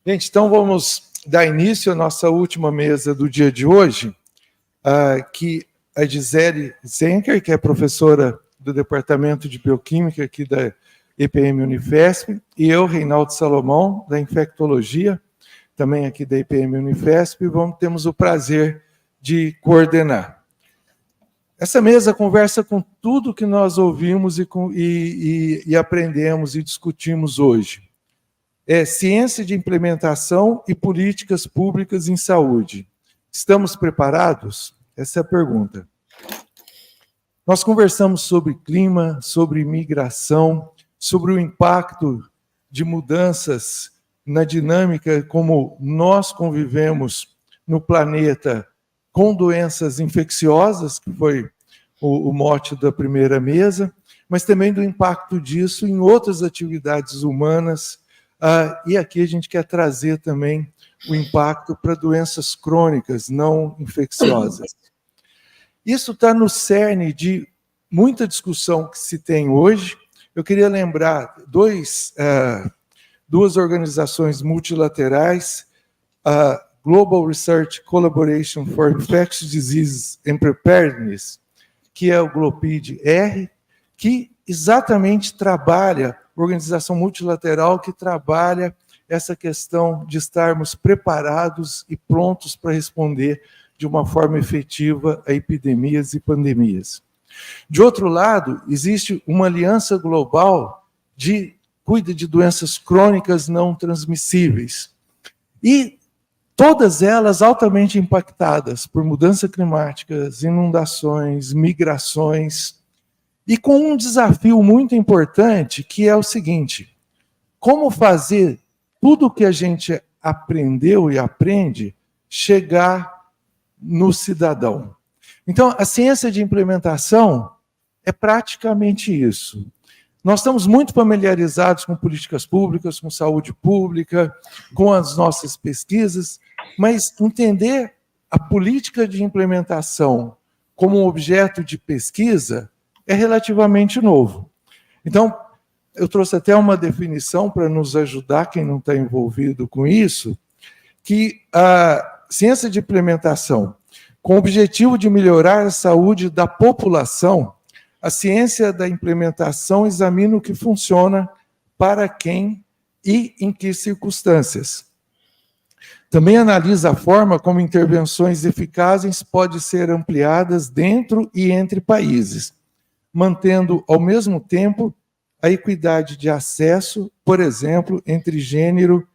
Gente, então vamos dar início à nossa última mesa do dia de hoje, que a Gisele Zenker, que é professora do Departamento de Bioquímica aqui da EPM Unifesp, e eu, Reinaldo Salomão, da Infectologia, também aqui da EPM Unifesp, temos o prazer de coordenar. Essa mesa conversa com tudo que nós ouvimos e aprendemos e discutimos hoje. É ciência de implementação e políticas públicas em saúde. Estamos preparados? Essa é a pergunta. Nós conversamos sobre clima, sobre migração, sobre o impacto de mudanças na dinâmica como nós convivemos no planeta com doenças infecciosas, que foi o mote da primeira mesa, mas também do impacto disso em outras atividades humanas. E aqui a gente quer trazer também o impacto para doenças crônicas não infecciosas. Isso está no cerne de muita discussão que se tem hoje. Eu queria lembrar duas organizações multilaterais, a Global Research Collaboration for Infectious Diseases and Preparedness, que é o GLOPID-R, que exatamente trabalha, organização multilateral que trabalha essa questão de estarmos preparados e prontos para responder de uma forma efetiva a epidemias e pandemias. De outro lado, existe uma aliança global que cuida de doenças crônicas não transmissíveis. E todas elas altamente impactadas por mudanças climáticas, inundações, migrações, e com um desafio muito importante, que é o seguinte: como fazer tudo o que a gente aprendeu e aprende chegar no cidadão? Então, a ciência de implementação é praticamente isso. Nós estamos muito familiarizados com políticas públicas, com saúde pública, com as nossas pesquisas, mas entender a política de implementação como um objeto de pesquisa é relativamente novo. Então, eu trouxe até uma definição para nos ajudar, quem não está envolvido com isso, que a ciência de implementação, com o objetivo de melhorar a saúde da população, a ciência da implementação examina o que funciona, para quem e em que circunstâncias. Também analisa a forma como intervenções eficazes podem ser ampliadas dentro e entre países, mantendo, ao mesmo tempo, a equidade de acesso, por exemplo, entre gênero,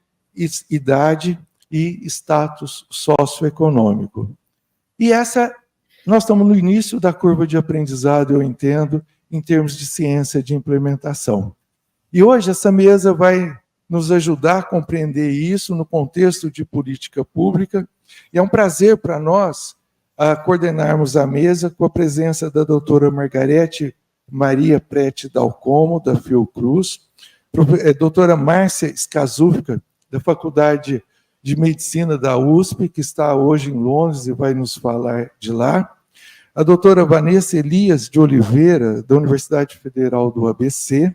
idade e status socioeconômico. E nós estamos no início da curva de aprendizado, eu entendo, em termos de ciência de implementação. E hoje essa mesa vai nos ajudar a compreender isso no contexto de política pública, e é um prazer para nós coordenarmos a mesa com a presença da doutora Margarete Maria Prete Dalcomo, da Fiocruz, doutora Márcia Skazufka, da Faculdade de Medicina da USP, que está hoje em Londres e vai nos falar de lá, a doutora Vanessa Elias de Oliveira, da Universidade Federal do ABC,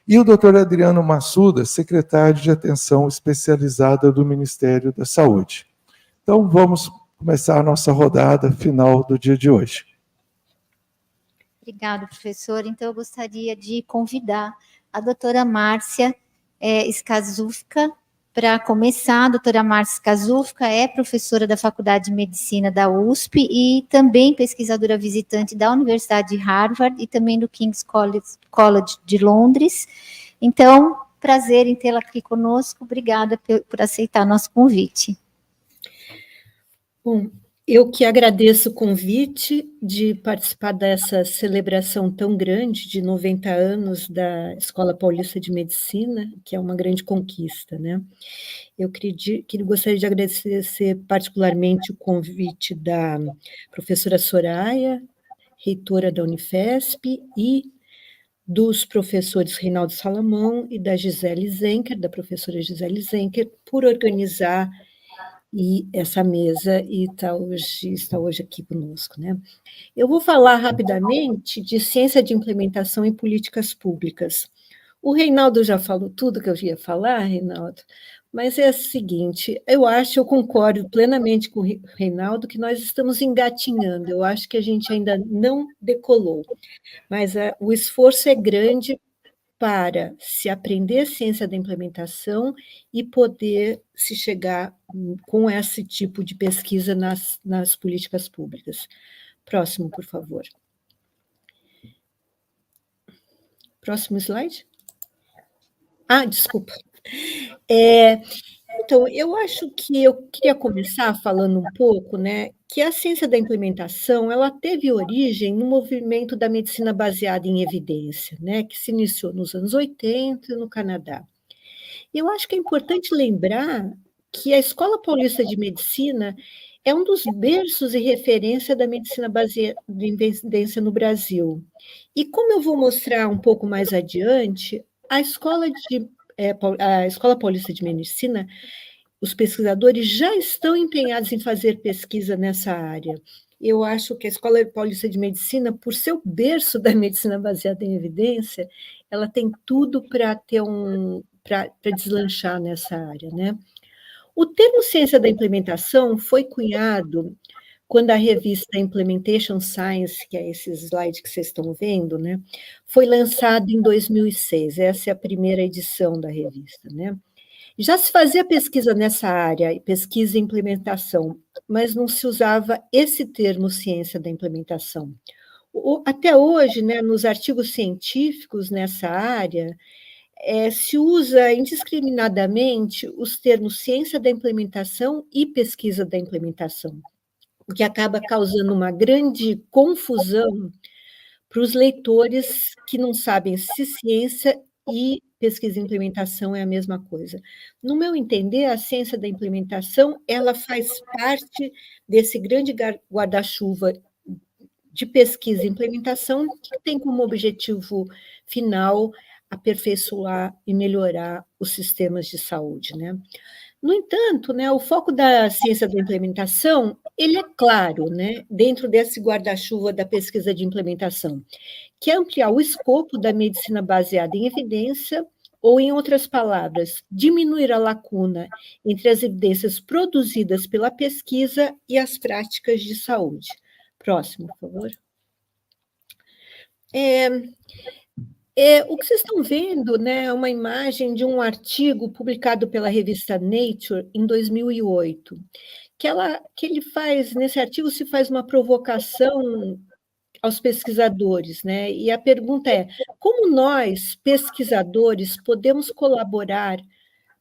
e o doutor Adriano Massuda, secretário de Atenção Especializada do Ministério da Saúde. Então, vamos começar a nossa rodada final do dia de hoje. Obrigada, professor. Então, eu gostaria de convidar a doutora Márcia Skazufka para começar. A doutora Márcia Skazufka é professora da Faculdade de Medicina da USP e também pesquisadora visitante da Universidade de Harvard e também do King's College de Londres. Então, prazer em tê-la aqui conosco. Obrigada por aceitar nosso convite. Bom, eu que agradeço o convite de participar dessa celebração tão grande de 90 anos da Escola Paulista de Medicina, que é uma grande conquista, né? Eu gostaria de agradecer particularmente o convite da professora Soraya, reitora da Unifesp, e dos professores Reinaldo Salomão e da Gisele Zenker, da professora Gisele Zenker, por organizar essa mesa e está hoje aqui conosco, né? Eu vou falar rapidamente de ciência de implementação em políticas públicas. O Reinaldo já falou tudo que eu ia falar, Reinaldo, Mas é o seguinte, eu concordo plenamente com o Reinaldo que nós estamos engatinhando, eu acho que a gente ainda não decolou, mas o esforço é grande para se aprender a ciência da implementação e poder se chegar com esse tipo de pesquisa nas políticas públicas. Próximo, por favor. Próximo slide. Desculpa. Então, eu acho que eu queria começar falando um pouco, né, que a ciência da implementação, ela teve origem no movimento da medicina baseada em evidência, né, que se iniciou nos anos 80 no Canadá. Eu acho que é importante lembrar que a Escola Paulista de Medicina é um dos berços e referência da medicina baseada em evidência no Brasil. E como eu vou mostrar um pouco mais adiante, a Escola Paulista de Medicina, os pesquisadores já estão empenhados em fazer pesquisa nessa área. Eu acho que a Escola Paulista de Medicina, por ser o berço da medicina baseada em evidência, ela tem tudo para deslanchar nessa área, né? O termo ciência da implementação foi cunhado quando a revista Implementation Science, que é esse slide que vocês estão vendo, né, foi lançado em 2006. Essa é a primeira edição da revista, né? Já se fazia pesquisa nessa área, pesquisa e implementação, mas não se usava esse termo ciência da implementação. Até hoje, né, nos artigos científicos nessa área, se usa indiscriminadamente os termos ciência da implementação e pesquisa da implementação, o que acaba causando uma grande confusão para os leitores que não sabem se ciência e pesquisa e implementação é a mesma coisa. No meu entender, a ciência da implementação, ela faz parte desse grande guarda-chuva de pesquisa e implementação que tem como objetivo final aperfeiçoar e melhorar os sistemas de saúde, né? No entanto, né, o foco da ciência da implementação, ele é claro, né, dentro desse guarda-chuva da pesquisa de implementação, que é ampliar o escopo da medicina baseada em evidência, ou, em outras palavras, diminuir a lacuna entre as evidências produzidas pela pesquisa e as práticas de saúde. Próximo, por favor. O que vocês estão vendo, né, é uma imagem de um artigo publicado pela revista Nature em 2008, nesse artigo se faz uma provocação aos pesquisadores, né? E a pergunta é: como nós, pesquisadores, podemos colaborar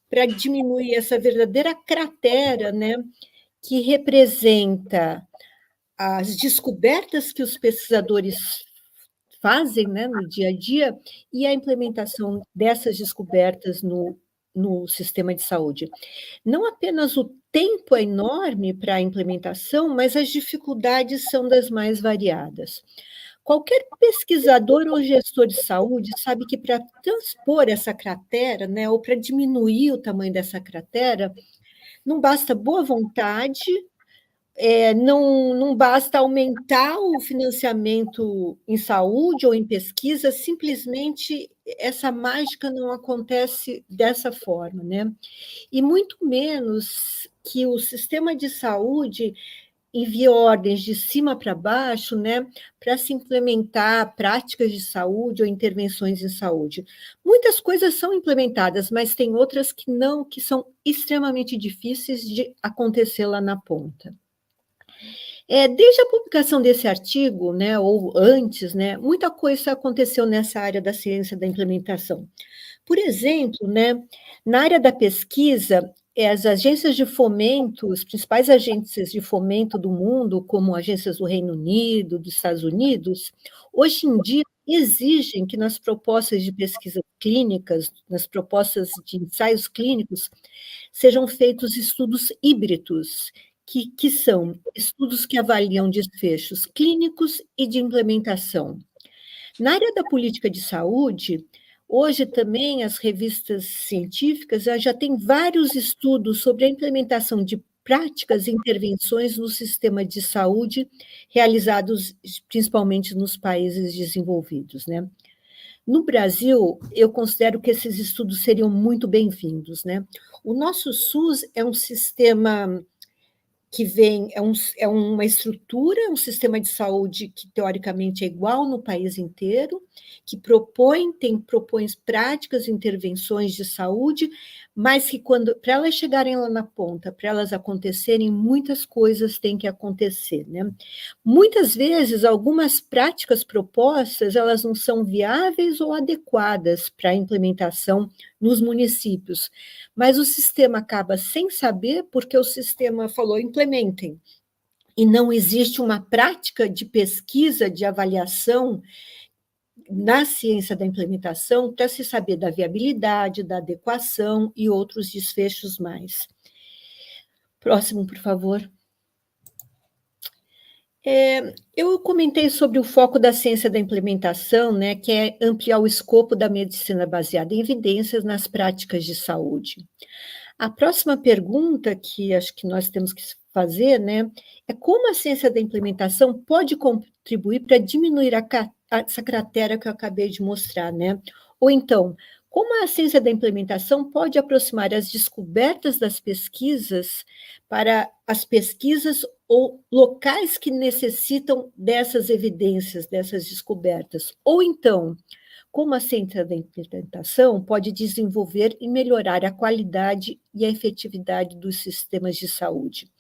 para diminuir essa verdadeira cratera, né, que representa as descobertas que os pesquisadores fazem, né, no dia a dia e a implementação dessas descobertas no sistema de saúde. Não apenas o tempo é enorme para a implementação, mas as dificuldades são das mais variadas. Qualquer pesquisador ou gestor de saúde sabe que para transpor essa cratera, né, ou para diminuir o tamanho dessa cratera, não basta boa vontade, não basta aumentar o financiamento em saúde ou em pesquisa, simplesmente essa mágica não acontece dessa forma, né? E muito menos que o sistema de saúde envie ordens de cima para baixo, né, para se implementar práticas de saúde ou intervenções em saúde. Muitas coisas são implementadas, mas tem outras que não, que são extremamente difíceis de acontecer lá na ponta. Desde a publicação desse artigo, né, ou antes, né, muita coisa aconteceu nessa área da ciência da implementação. Por exemplo, né, na área da pesquisa, as agências de fomento, as principais agências de fomento do mundo, como agências do Reino Unido, dos Estados Unidos, hoje em dia exigem que nas propostas de pesquisa clínicas, nas propostas de ensaios clínicos, sejam feitos estudos híbridos, que são estudos que avaliam desfechos clínicos e de implementação. Na área da política de saúde, hoje também as revistas científicas já têm vários estudos sobre a implementação de práticas e intervenções no sistema de saúde, realizados principalmente nos países desenvolvidos, né? No Brasil, eu considero que esses estudos seriam muito bem-vindos, né? O nosso SUS é um sistema que vem, é uma estrutura, um sistema de saúde que teoricamente é igual no país inteiro, que propõe práticas, intervenções de saúde, mas que para elas chegarem lá na ponta, para elas acontecerem, muitas coisas têm que acontecer, né? Muitas vezes, algumas práticas propostas, elas não são viáveis ou adequadas para a implementação nos municípios, mas o sistema acaba sem saber, porque o sistema falou, implementem. E não existe uma prática de pesquisa, de avaliação na ciência da implementação para se saber da viabilidade, da adequação e outros desfechos mais. Próximo, por favor. Eu comentei sobre o foco da ciência da implementação, né, que é ampliar o escopo da medicina baseada em evidências nas práticas de saúde. A próxima pergunta que acho que nós temos que fazer, né, é como a ciência da implementação pode contribuir para diminuir essa cratera que eu acabei de mostrar, né? Ou então, como a ciência da implementação pode aproximar as descobertas das pesquisas para as pesquisas ou locais que necessitam dessas evidências, dessas descobertas? Ou então, como a ciência da implementação pode desenvolver e melhorar a qualidade e a efetividade dos sistemas de saúde?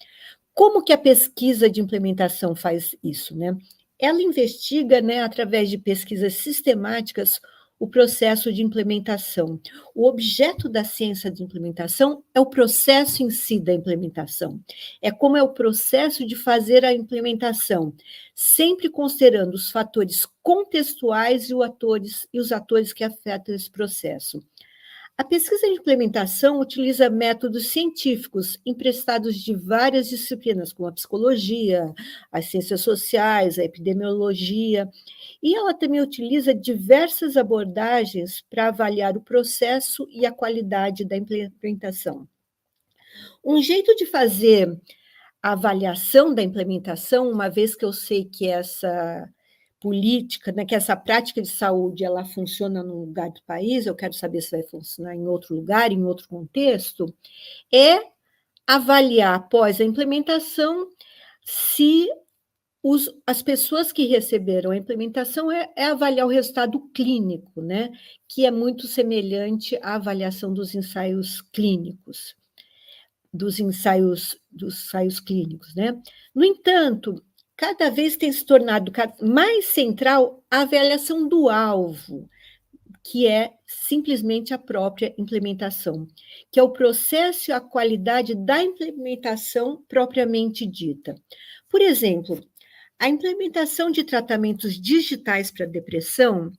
Como que a pesquisa de implementação faz isso, né? Ela investiga, né, através de pesquisas sistemáticas, o processo de implementação. O objeto da ciência de implementação é o processo em si da implementação. É como é o processo de fazer a implementação, sempre considerando os fatores contextuais e os atores que afetam esse processo. A pesquisa de implementação utiliza métodos científicos emprestados de várias disciplinas, como a psicologia, as ciências sociais, a epidemiologia, e ela também utiliza diversas abordagens para avaliar o processo e a qualidade da implementação. Um jeito de fazer a avaliação da implementação, uma vez que eu sei que essa política, né, que essa prática de saúde ela funciona num lugar do país, eu quero saber se vai funcionar em outro lugar, em outro contexto, é avaliar após a implementação se as pessoas que receberam a implementação é avaliar o resultado clínico, né, que é muito semelhante à avaliação dos ensaios clínicos, dos ensaios clínicos, né? No entanto, cada vez tem se tornado mais central a avaliação do alvo, que é simplesmente a própria implementação, que é o processo e a qualidade da implementação propriamente dita. Por exemplo, a implementação de tratamentos digitais para depressão,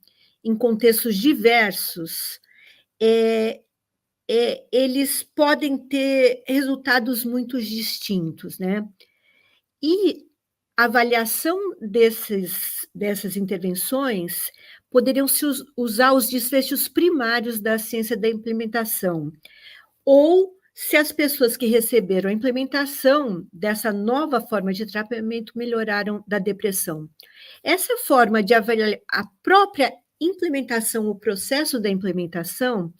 em contextos diversos, eles podem ter resultados muito distintos, né? E a avaliação dessas intervenções poderiam se usar os desfechos primários da ciência da implementação, ou se as pessoas que receberam a implementação dessa nova forma de tratamento melhoraram da depressão. Essa forma de avaliar a própria implementação, o processo da implementação,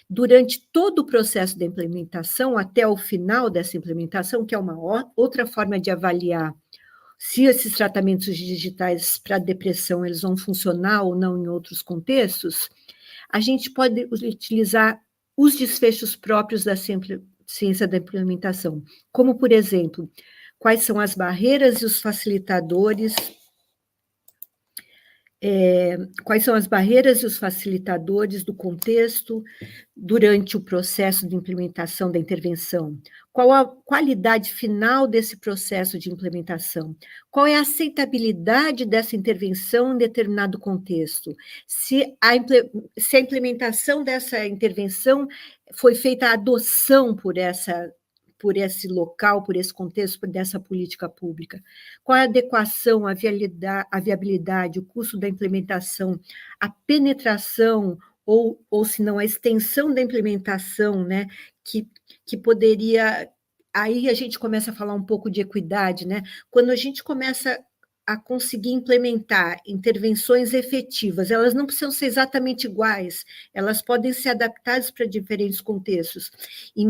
durante todo o processo da implementação, até o final dessa implementação, que é uma outra forma de avaliar se esses tratamentos digitais para depressão eles vão funcionar ou não em outros contextos, a gente pode utilizar os desfechos próprios da ciência da implementação, como, por exemplo, quais são as barreiras e os facilitadores, do contexto durante o processo de implementação da intervenção? Qual a qualidade final desse processo de implementação? Qual é a aceitabilidade dessa intervenção em determinado contexto? Se a implementação dessa intervenção foi feita a adoção por esse local, por esse contexto, dessa política pública? Qual é a adequação, a viabilidade, o custo da implementação, a penetração, ou se não, a extensão da implementação, né, que poderia... Aí a gente começa a falar um pouco de equidade, né? Quando a gente começa a conseguir implementar intervenções efetivas. Elas não precisam ser exatamente iguais, elas podem ser adaptadas para diferentes contextos. Em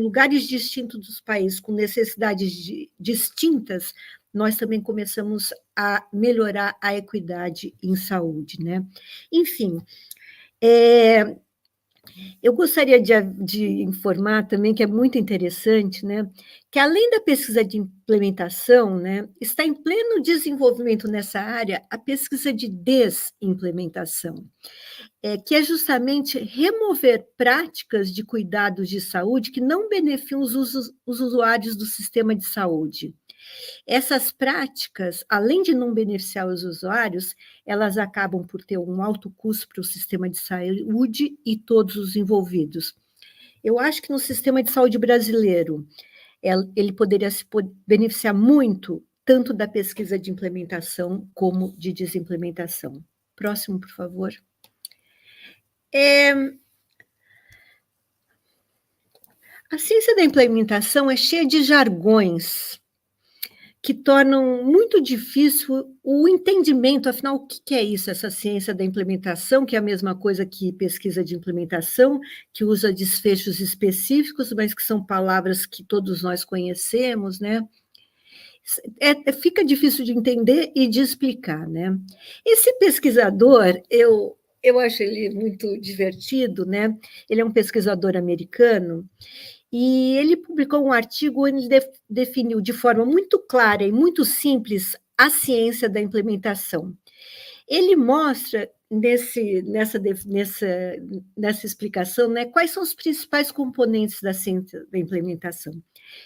lugares distintos dos países, com necessidades distintas, nós também começamos a melhorar a equidade em saúde, né? Enfim, eu gostaria de informar também, que é muito interessante, né, que além da pesquisa de implementação, né, está em pleno desenvolvimento nessa área a pesquisa de desimplementação, que é justamente remover práticas de cuidados de saúde que não beneficiam os usuários do sistema de saúde. Essas práticas, além de não beneficiar os usuários, elas acabam por ter um alto custo para o sistema de saúde e todos os envolvidos. Eu acho que no sistema de saúde brasileiro, ele poderia se beneficiar muito, tanto da pesquisa de implementação como de desimplementação. Próximo, por favor. A ciência da implementação é cheia de jargões que tornam muito difícil o entendimento, afinal, o que é isso, essa ciência da implementação, que é a mesma coisa que pesquisa de implementação, que usa desfechos específicos, mas que são palavras que todos nós conhecemos, né? Fica difícil de entender e de explicar, né? Esse pesquisador, eu acho ele muito divertido, né? Ele é um pesquisador americano, e ele publicou um artigo onde ele definiu de forma muito clara e muito simples a ciência da implementação. Ele mostra nessa explicação, né, quais são os principais componentes da ciência da implementação.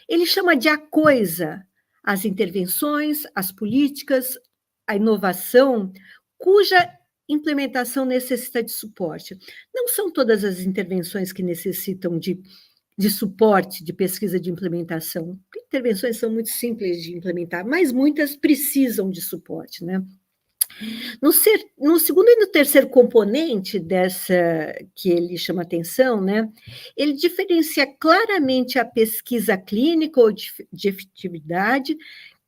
Ele chama de a coisa as intervenções, as políticas, a inovação, cuja implementação necessita de suporte. Não são todas as intervenções que necessitam de suporte, de pesquisa de implementação. Intervenções são muito simples de implementar, mas muitas precisam de suporte, né? No segundo e no terceiro componente dessa que ele chama atenção, né, ele diferencia claramente a pesquisa clínica ou de efetividade,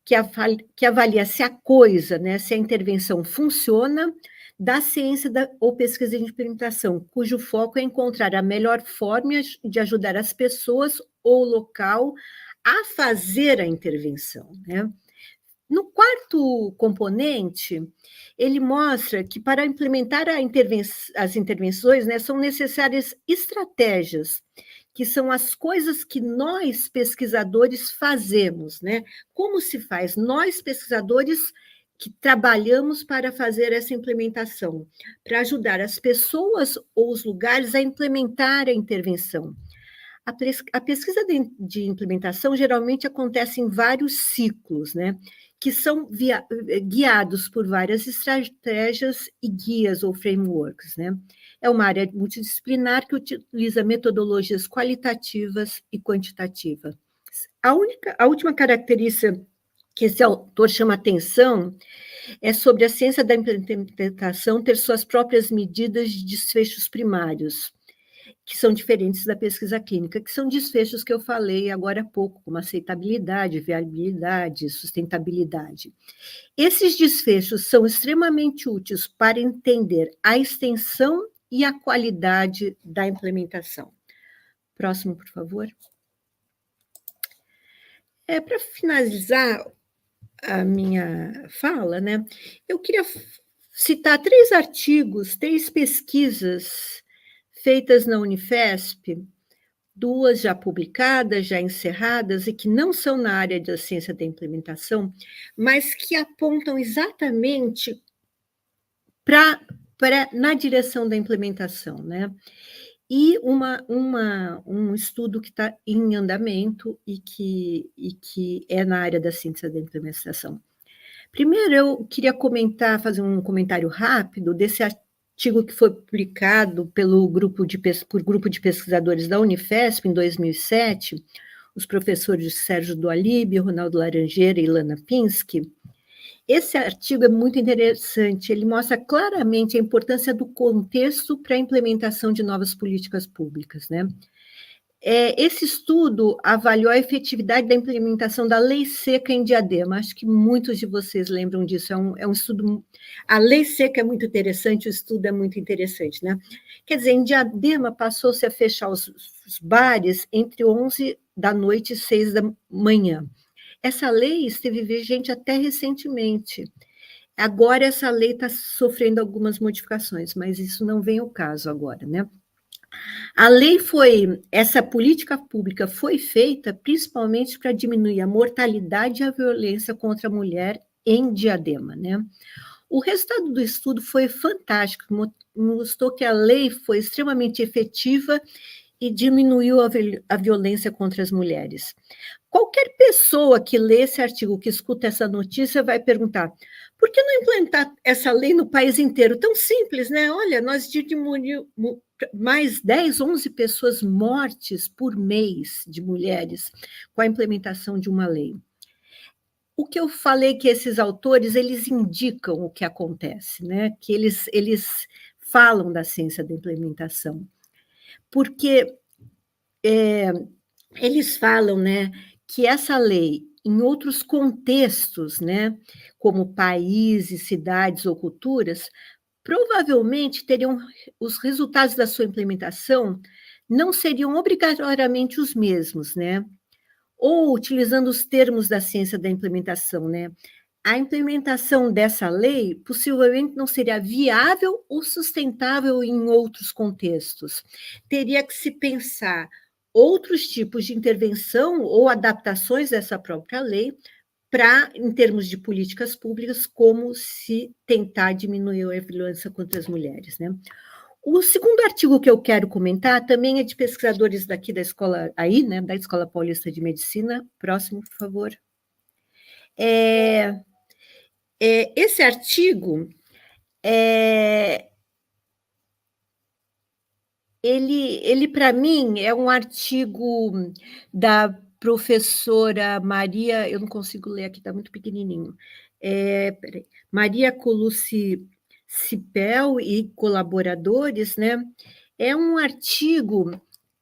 que avalia se a coisa, né, se a intervenção funciona, da ciência ou pesquisa de implementação, cujo foco é encontrar a melhor forma de ajudar as pessoas ou o local a fazer a intervenção, né? No quarto componente, ele mostra que para implementar as intervenções, né, são necessárias estratégias, que são as coisas que nós, pesquisadores, fazemos, né? Como se faz? Nós, pesquisadores, que trabalhamos para fazer essa implementação, para ajudar as pessoas ou os lugares a implementar a intervenção. A pesquisa de implementação geralmente acontece em vários ciclos, né, que são guiados por várias estratégias e guias ou frameworks, né? É uma área multidisciplinar que utiliza metodologias qualitativas e quantitativas. A última característica que esse autor chama atenção é sobre a ciência da implementação ter suas próprias medidas de desfechos primários, que são diferentes da pesquisa clínica, que são desfechos que eu falei agora há pouco, como aceitabilidade, viabilidade, sustentabilidade. Esses desfechos são extremamente úteis para entender a extensão e a qualidade da implementação. Próximo, por favor. Para finalizar a minha fala, né, eu queria citar 3 artigos, 3 pesquisas feitas na Unifesp, 2 já publicadas, já encerradas, e que não são na área da ciência da implementação, mas que apontam exatamente na direção da implementação, né? E um estudo que está em andamento e que é na área da ciência da implementação. Primeiro, eu queria fazer um comentário rápido desse artigo que foi publicado por grupo de pesquisadores da Unifesp em 2007, os professores Sérgio Dualib, Ronaldo Laranjeira e Ilana Pinsky. Esse artigo é muito interessante, ele mostra claramente a importância do contexto para a implementação de novas políticas públicas, né? Esse estudo avaliou a efetividade da implementação da lei seca em Diadema. Acho que muitos de vocês lembram disso. É um estudo. A lei seca é muito interessante, o estudo é muito interessante, né? Quer dizer, em Diadema passou-se a fechar os bares entre 11 da noite e 6 da manhã. Essa lei esteve vigente até recentemente. Agora, essa lei está sofrendo algumas modificações, mas isso não vem ao caso agora, né? Essa política pública foi feita principalmente para diminuir a mortalidade e a violência contra a mulher em Diadema, né? O resultado do estudo foi fantástico, mostrou que a lei foi extremamente efetiva e diminuiu a violência contra as mulheres. Qualquer pessoa que lê esse artigo, que escuta essa notícia, vai perguntar: por que não implantar essa lei no país inteiro? Tão simples, né? Olha, nós diminuímos mais 10, 11 pessoas mortes por mês de mulheres com a implementação de uma lei. O que eu falei que esses autores, eles indicam o que acontece, né? Que eles falam da ciência da implementação. Porque eles falam, né, que essa lei, em outros contextos, né, como países, cidades ou culturas, provavelmente os resultados da sua implementação não seriam obrigatoriamente os mesmos, né? Ou, utilizando os termos da ciência da implementação, né? A implementação dessa lei possivelmente não seria viável ou sustentável em outros contextos. Teria que se pensar outros tipos de intervenção ou adaptações dessa própria lei em termos de políticas públicas, como se tentar diminuir a violência contra as mulheres, né? O segundo artigo que eu quero comentar também é de pesquisadores daqui da escola, né, da Escola Paulista de Medicina. Próximo, por favor. Esse artigo, ele para mim, é um artigo da professora Maria, eu não consigo ler aqui, está muito pequenininho, Maria Colucci Cipel e colaboradores, né? É um artigo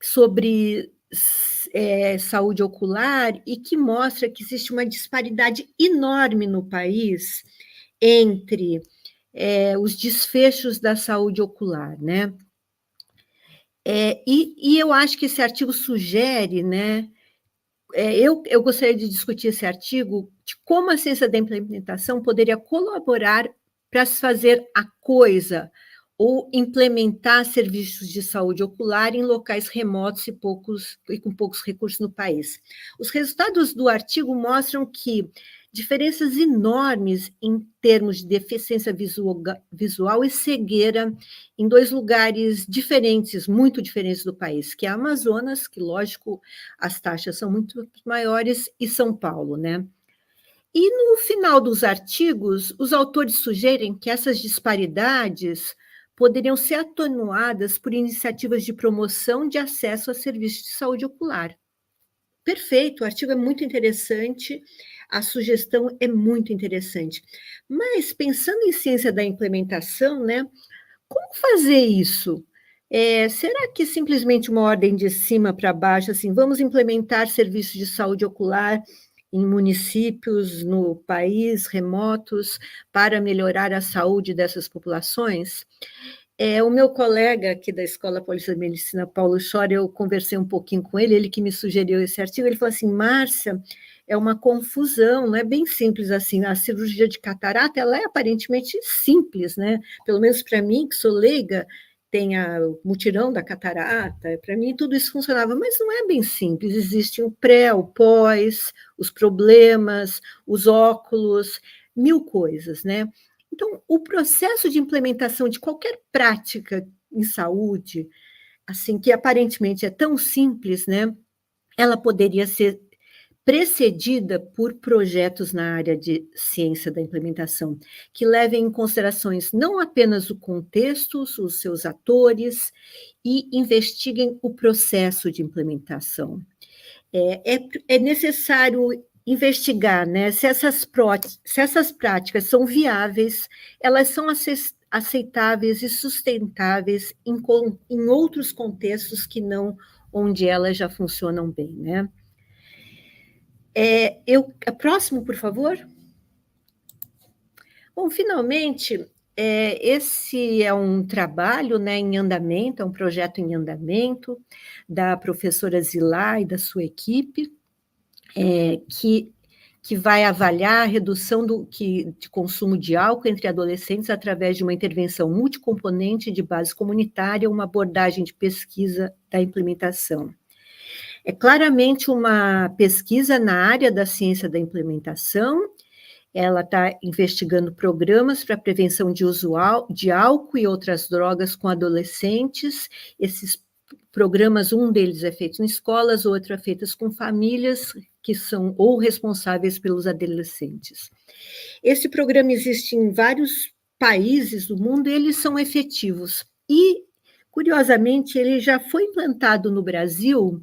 sobre saúde ocular e que mostra que existe uma disparidade enorme no país entre os desfechos da saúde ocular, né? E eu acho que esse artigo sugere, né? Eu gostaria de discutir esse artigo, de como a ciência da implementação poderia colaborar para se fazer a coisa, ou implementar serviços de saúde ocular em locais remotos e com poucos recursos no país. Os resultados do artigo mostram que diferenças enormes em termos de deficiência visual e cegueira em 2 lugares diferentes, muito diferentes do país, que é Amazonas, que, lógico, as taxas são muito maiores, e São Paulo, né? E no final dos artigos, os autores sugerem que essas disparidades poderiam ser atenuadas por iniciativas de promoção de acesso a serviços de saúde ocular. Perfeito, o artigo é muito interessante, a sugestão é muito interessante. Mas, pensando em ciência da implementação, né, como fazer isso? Será que simplesmente uma ordem de cima para baixo, assim, vamos implementar serviços de saúde ocular em municípios no país, remotos, para melhorar a saúde dessas populações? O meu colega aqui da Escola Paulista de Medicina, Paulo Schor, eu conversei um pouquinho com ele que me sugeriu esse artigo, ele falou assim: Márcia, é uma confusão, não é bem simples assim, a cirurgia de catarata, ela é aparentemente simples, né? Pelo menos para mim, que sou leiga, tem o mutirão da catarata, para mim tudo isso funcionava, mas não é bem simples, existe o pré, o pós, os problemas, os óculos, 1000 coisas, né? Então, o processo de implementação de qualquer prática em saúde, assim, que aparentemente é tão simples, né? Ela poderia ser precedida por projetos na área de ciência da implementação, que levem em considerações não apenas o contexto, os seus atores, e investiguem o processo de implementação. É necessário investigar, né, se essas práticas são viáveis, elas são aceitáveis e sustentáveis em outros contextos que não onde elas já funcionam bem, né? Próximo, por favor. Bom, finalmente, esse é um trabalho, né, em andamento, é um projeto em andamento da professora Zilá e da sua equipe, que vai avaliar a redução de consumo de álcool entre adolescentes através de uma intervenção multicomponente de base comunitária, uma abordagem de pesquisa da implementação. É claramente uma pesquisa na área da ciência da implementação. Ela está investigando programas para prevenção de uso de álcool e outras drogas com adolescentes. Esses programas, um deles é feito em escolas, outro é feito com famílias que são ou responsáveis pelos adolescentes. Esse programa existe em vários países do mundo e eles são efetivos. E, curiosamente, ele já foi implantado no Brasil,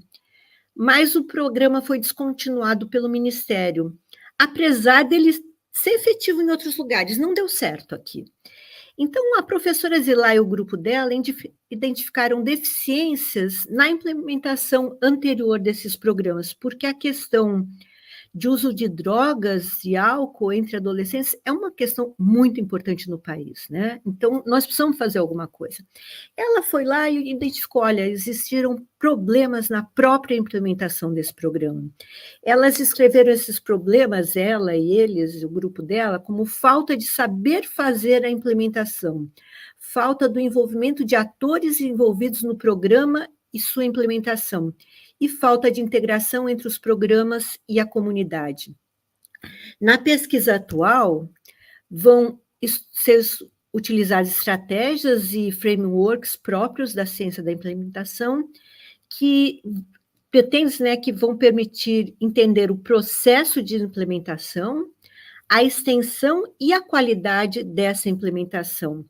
mas o programa foi descontinuado pelo Ministério, apesar dele ser efetivo em outros lugares, não deu certo aqui. Então, a professora Zilá e o grupo dela identificaram deficiências na implementação anterior desses programas, porque a questão de uso de drogas e álcool entre adolescentes é uma questão muito importante no país, né? Então, nós precisamos fazer alguma coisa. Ela foi lá e identificou, olha, existiram problemas na própria implementação desse programa. Elas escreveram esses problemas, ela e eles, o grupo dela, como falta de saber fazer a implementação, falta do envolvimento de atores envolvidos no programa e sua implementação, e falta de integração entre os programas e a comunidade. Na pesquisa atual, vão ser utilizadas estratégias e frameworks próprios da ciência da implementação que pretendem, né, que vão permitir entender o processo de implementação, a extensão e a qualidade dessa implementação.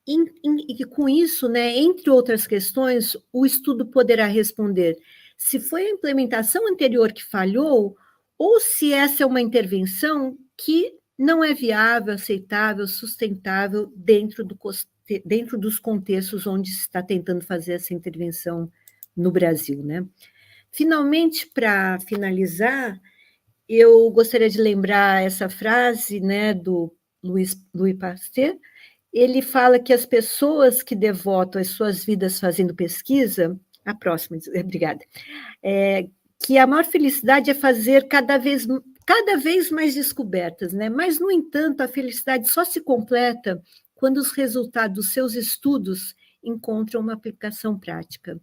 E com isso, né, entre outras questões, o estudo poderá responder se foi a implementação anterior que falhou ou se essa é uma intervenção que não é viável, aceitável, sustentável dentro dos contextos onde se está tentando fazer essa intervenção no Brasil, né? Finalmente, para finalizar, eu gostaria de lembrar essa frase, né, do Louis Pasteur. Ele fala que as pessoas que devotam as suas vidas fazendo pesquisa, a próxima, obrigada, que a maior felicidade é fazer cada vez mais descobertas, né? Mas, no entanto, a felicidade só se completa quando os resultados dos seus estudos encontram uma aplicação prática.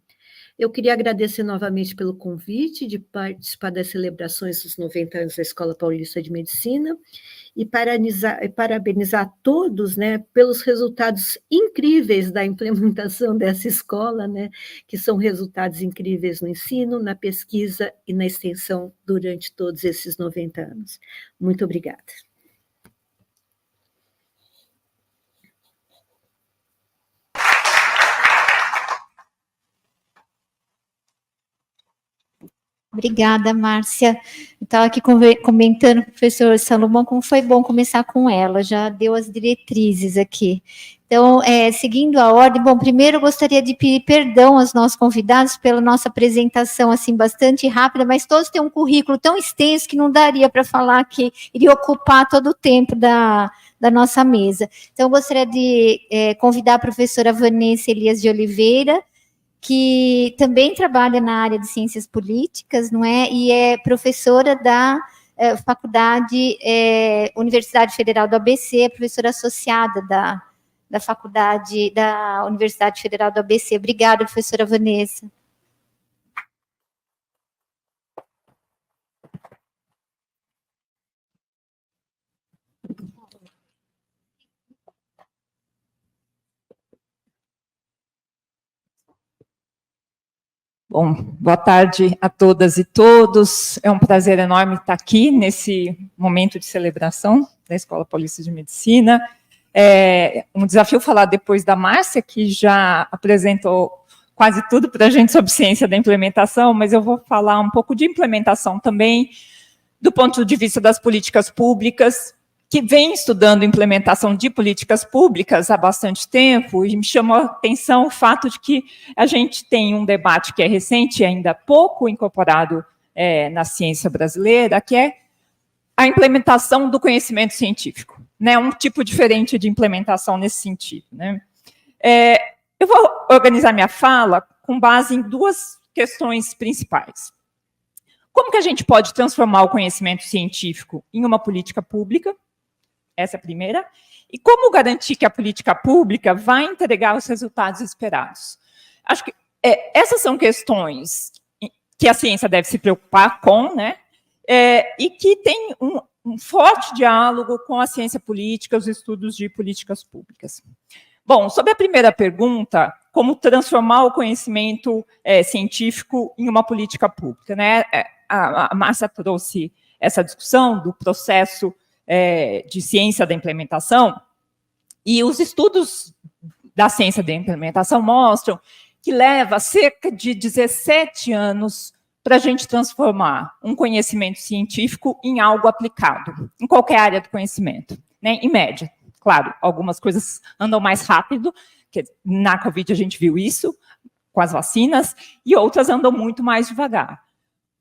Eu queria agradecer novamente pelo convite de participar das celebrações dos 90 anos da Escola Paulista de Medicina e parabenizar a todos, né, pelos resultados incríveis da implementação dessa escola, né, que são resultados incríveis no ensino, na pesquisa e na extensão durante todos esses 90 anos. Muito obrigada. Obrigada, Márcia. Eu estava aqui comentando com o professor Salomão como foi bom começar com ela, já deu as diretrizes aqui. Então, seguindo a ordem, bom, primeiro eu gostaria de pedir perdão aos nossos convidados pela nossa apresentação, assim, bastante rápida, mas todos têm um currículo tão extenso que não daria para falar que iria ocupar todo o tempo da nossa mesa. Então, eu gostaria de convidar a professora Vanessa Elias de Oliveira, que também trabalha na área de ciências políticas, não é? E é professora da Faculdade Universidade Federal do ABC, é professora associada da Faculdade da Universidade Federal do ABC. Obrigada, professora Vanessa. Bom, boa tarde a todas e todos. É um prazer enorme estar aqui nesse momento de celebração da Escola Paulista de Medicina. É um desafio falar depois da Márcia, que já apresentou quase tudo para a gente sobre ciência da implementação, mas eu vou falar um pouco de implementação também, do ponto de vista das políticas públicas, que vem estudando implementação de políticas públicas há bastante tempo, e me chamou a atenção o fato de que a gente tem um debate que é recente e ainda pouco incorporado na ciência brasileira, que é a implementação do conhecimento científico, né? Um tipo diferente de implementação nesse sentido, né? Eu vou organizar minha fala com base em duas questões principais. Como que a gente pode transformar o conhecimento científico em uma política pública? Essa é a primeira. E como garantir que a política pública vai entregar os resultados esperados? Acho que essas são questões que a ciência deve se preocupar com, né? E que tem um forte diálogo com a ciência política, os estudos de políticas públicas. Bom, sobre a primeira pergunta, como transformar o conhecimento científico em uma política pública, né? A Márcia trouxe essa discussão do processo de ciência da implementação, e os estudos da ciência da implementação mostram que leva cerca de 17 anos para a gente transformar um conhecimento científico em algo aplicado, em qualquer área do conhecimento, né? Em média. Claro, algumas coisas andam mais rápido, que na Covid a gente viu isso, com as vacinas, e outras andam muito mais devagar.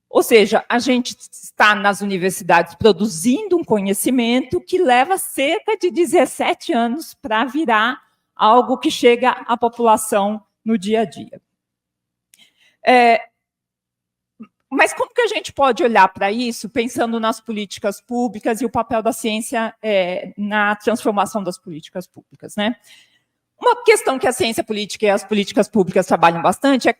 Ou seja, a gente está nas universidades produzindo um conhecimento que leva cerca de 17 anos para virar algo que chega à população no dia a dia. Mas como que a gente pode olhar para isso, pensando nas políticas públicas e o papel da ciência na transformação das políticas públicas, né? Uma questão que a ciência política e as políticas públicas trabalham bastante é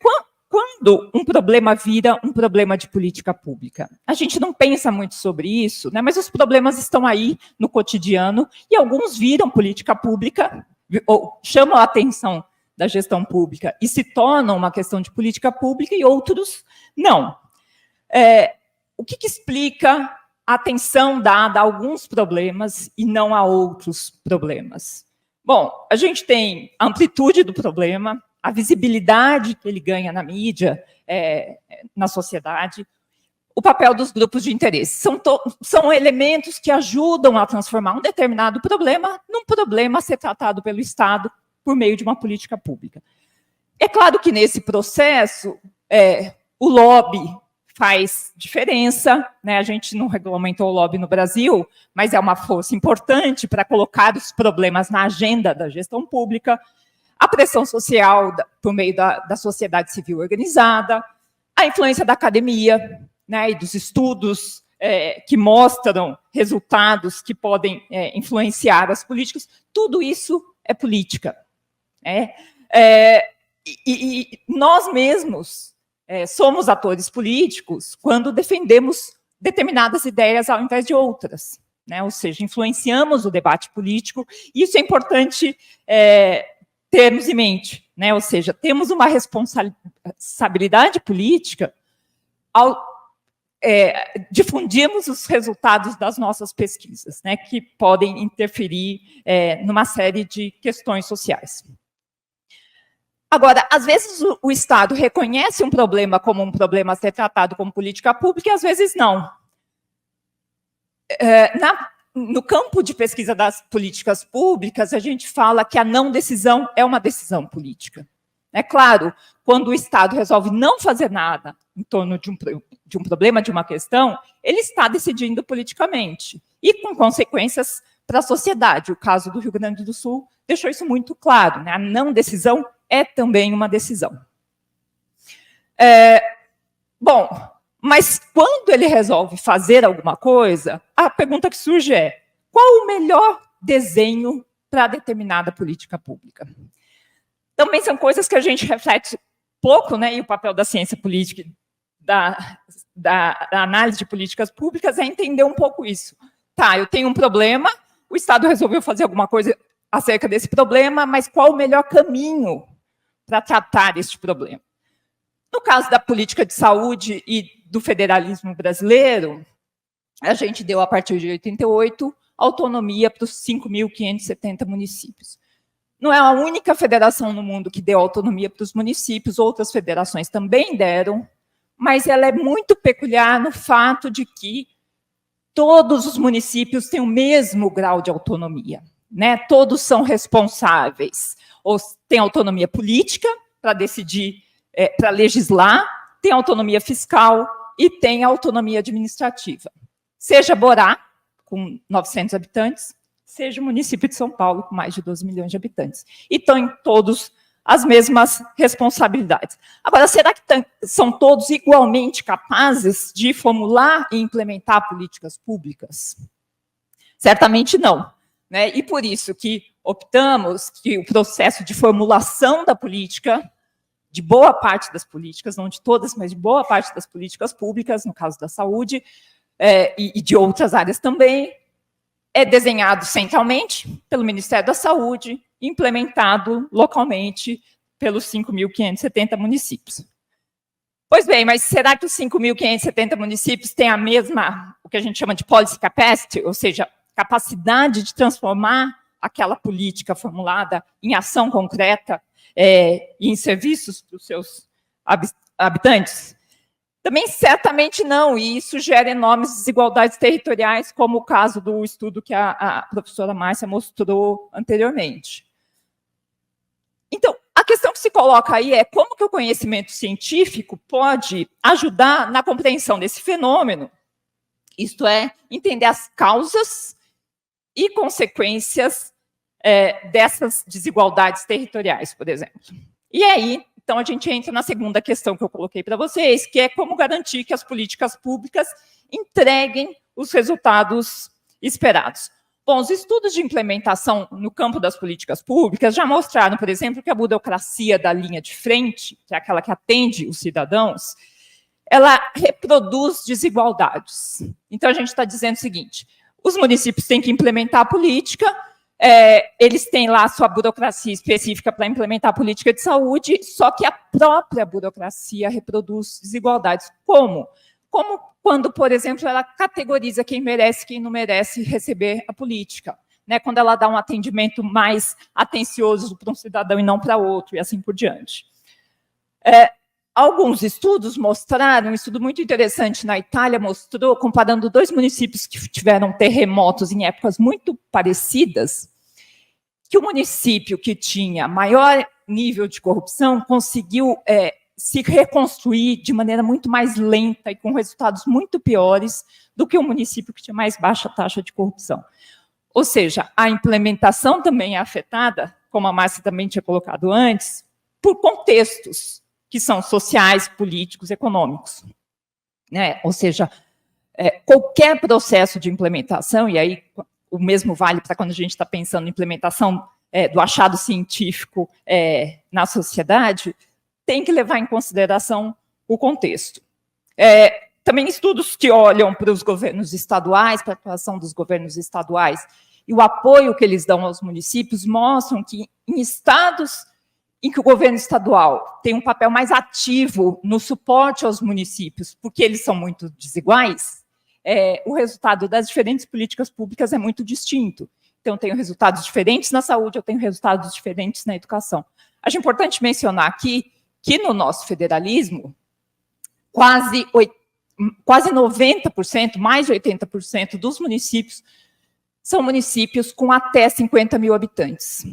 quando um problema vira um problema de política pública. A gente não pensa muito sobre isso, né? Mas os problemas estão aí no cotidiano e alguns viram política pública, ou chamam a atenção da gestão pública e se tornam uma questão de política pública, e outros não. O que explica a atenção dada a alguns problemas e não a outros problemas? Bom, a gente tem a amplitude do problema, a visibilidade que ele ganha na mídia, na sociedade, o papel dos grupos de interesse. São elementos que ajudam a transformar um determinado problema num problema a ser tratado pelo Estado por meio de uma política pública. É claro que nesse processo, o lobby faz diferença, né? A gente não regulamentou o lobby no Brasil, mas é uma força importante para colocar os problemas na agenda da gestão pública, a pressão social por meio da sociedade civil organizada, a influência da academia, né, e dos estudos que mostram resultados que podem influenciar as políticas, tudo isso é política. E nós mesmos somos atores políticos quando defendemos determinadas ideias ao invés de outras, né? Ou seja, influenciamos o debate político, e isso é importante termos em mente, né? Ou seja, temos uma responsabilidade política ao difundirmos os resultados das nossas pesquisas, né? Que podem interferir numa série de questões sociais. Agora, às vezes o Estado reconhece um problema como um problema a ser tratado como política pública, e às vezes não. No campo de pesquisa das políticas públicas, a gente fala que a não decisão é uma decisão política. É claro, quando o Estado resolve não fazer nada em torno de um problema, de uma questão, ele está decidindo politicamente, e com consequências para a sociedade. O caso do Rio Grande do Sul deixou isso muito claro, né? A não decisão é também uma decisão. Bom, mas quando ele resolve fazer alguma coisa, a pergunta que surge é: qual o melhor desenho para determinada política pública? Também são coisas que a gente reflete pouco, né? E o papel da ciência política, da análise de políticas públicas, é entender um pouco isso. Tá, eu tenho um problema, o Estado resolveu fazer alguma coisa acerca desse problema, mas qual o melhor caminho para tratar este problema? No caso da política de saúde e do federalismo brasileiro, a gente deu, a partir de 88, autonomia para os 5.570 municípios. Não é a única federação no mundo que deu autonomia para os municípios, outras federações também deram, mas ela é muito peculiar no fato de que todos os municípios têm o mesmo grau de autonomia, né? Todos são responsáveis, ou têm autonomia política para decidir, para legislar, tem autonomia fiscal e tem autonomia administrativa. Seja Borá, com 900 habitantes, seja o município de São Paulo, com mais de 12 milhões de habitantes. E estão em todos as mesmas responsabilidades. Agora, será que são todos igualmente capazes de formular e implementar políticas públicas? Certamente não, né? E por isso que optamos que o processo de formulação da política, de boa parte das políticas, não de todas, mas de boa parte das políticas públicas, no caso da saúde, e de outras áreas também, é desenhado centralmente pelo Ministério da Saúde, implementado localmente pelos 5.570 municípios. Pois bem, mas será que os 5.570 municípios têm a mesma, o que a gente chama de policy capacity, ou seja, capacidade de transformar aquela política formulada em ação concreta e em serviços para os seus habitantes? Também certamente não, e isso gera enormes desigualdades territoriais, como o caso do estudo que a professora Márcia mostrou anteriormente. Então, a questão que se coloca aí é como que o conhecimento científico pode ajudar na compreensão desse fenômeno, isto é, entender as causas e consequências dessas desigualdades territoriais, por exemplo. E aí, então, a gente entra na segunda questão que eu coloquei para vocês, que é como garantir que as políticas públicas entreguem os resultados esperados. Bom, os estudos de implementação no campo das políticas públicas já mostraram, por exemplo, que a burocracia da linha de frente, que é aquela que atende os cidadãos, ela reproduz desigualdades. Então, a gente está dizendo o seguinte, os municípios têm que implementar a política, eles têm lá a sua burocracia específica para implementar a política de saúde, só que a própria burocracia reproduz desigualdades. Como? Como quando, por exemplo, ela categoriza quem merece e quem não merece receber a política, né? Quando ela dá um atendimento mais atencioso para um cidadão e não para outro, e assim por diante. Alguns estudos mostraram, um estudo muito interessante na Itália mostrou, comparando dois municípios que tiveram terremotos em épocas muito parecidas, que o município que tinha maior nível de corrupção conseguiu se reconstruir de maneira muito mais lenta e com resultados muito piores do que o município que tinha mais baixa taxa de corrupção. Ou seja, a implementação também é afetada, como a Márcia também tinha colocado antes, por contextos que são sociais, políticos, econômicos, né? Ou seja, qualquer processo de implementação, e aí o mesmo vale para quando a gente está pensando em implementação do achado científico na sociedade, tem que levar em consideração o contexto. Também estudos que olham para os governos estaduais, para a atuação dos governos estaduais, e o apoio que eles dão aos municípios, mostram que em estados em que o governo estadual tem um papel mais ativo no suporte aos municípios, porque eles são muito desiguais, o resultado das diferentes políticas públicas é muito distinto. Então, eu tenho resultados diferentes na saúde, eu tenho resultados diferentes na educação. Acho importante mencionar aqui que no nosso federalismo, quase 90%, mais de 80% dos municípios são municípios com até 50 mil habitantes.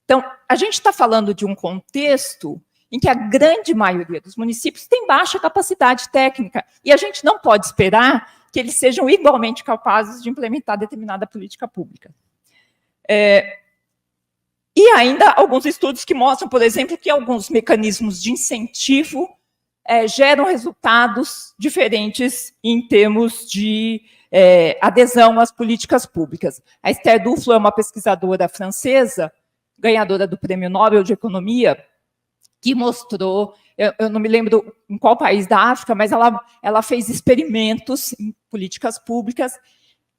Então, a gente está falando de um contexto em que a grande maioria dos municípios tem baixa capacidade técnica, e a gente não pode esperar que eles sejam igualmente capazes de implementar determinada política pública. E ainda alguns estudos que mostram, por exemplo, que alguns mecanismos de incentivo geram resultados diferentes em termos de adesão às políticas públicas. A Esther Duflo é uma pesquisadora francesa, ganhadora do Prêmio Nobel de Economia, que mostrou, eu não me lembro em qual país da África, mas ela fez experimentos em políticas públicas,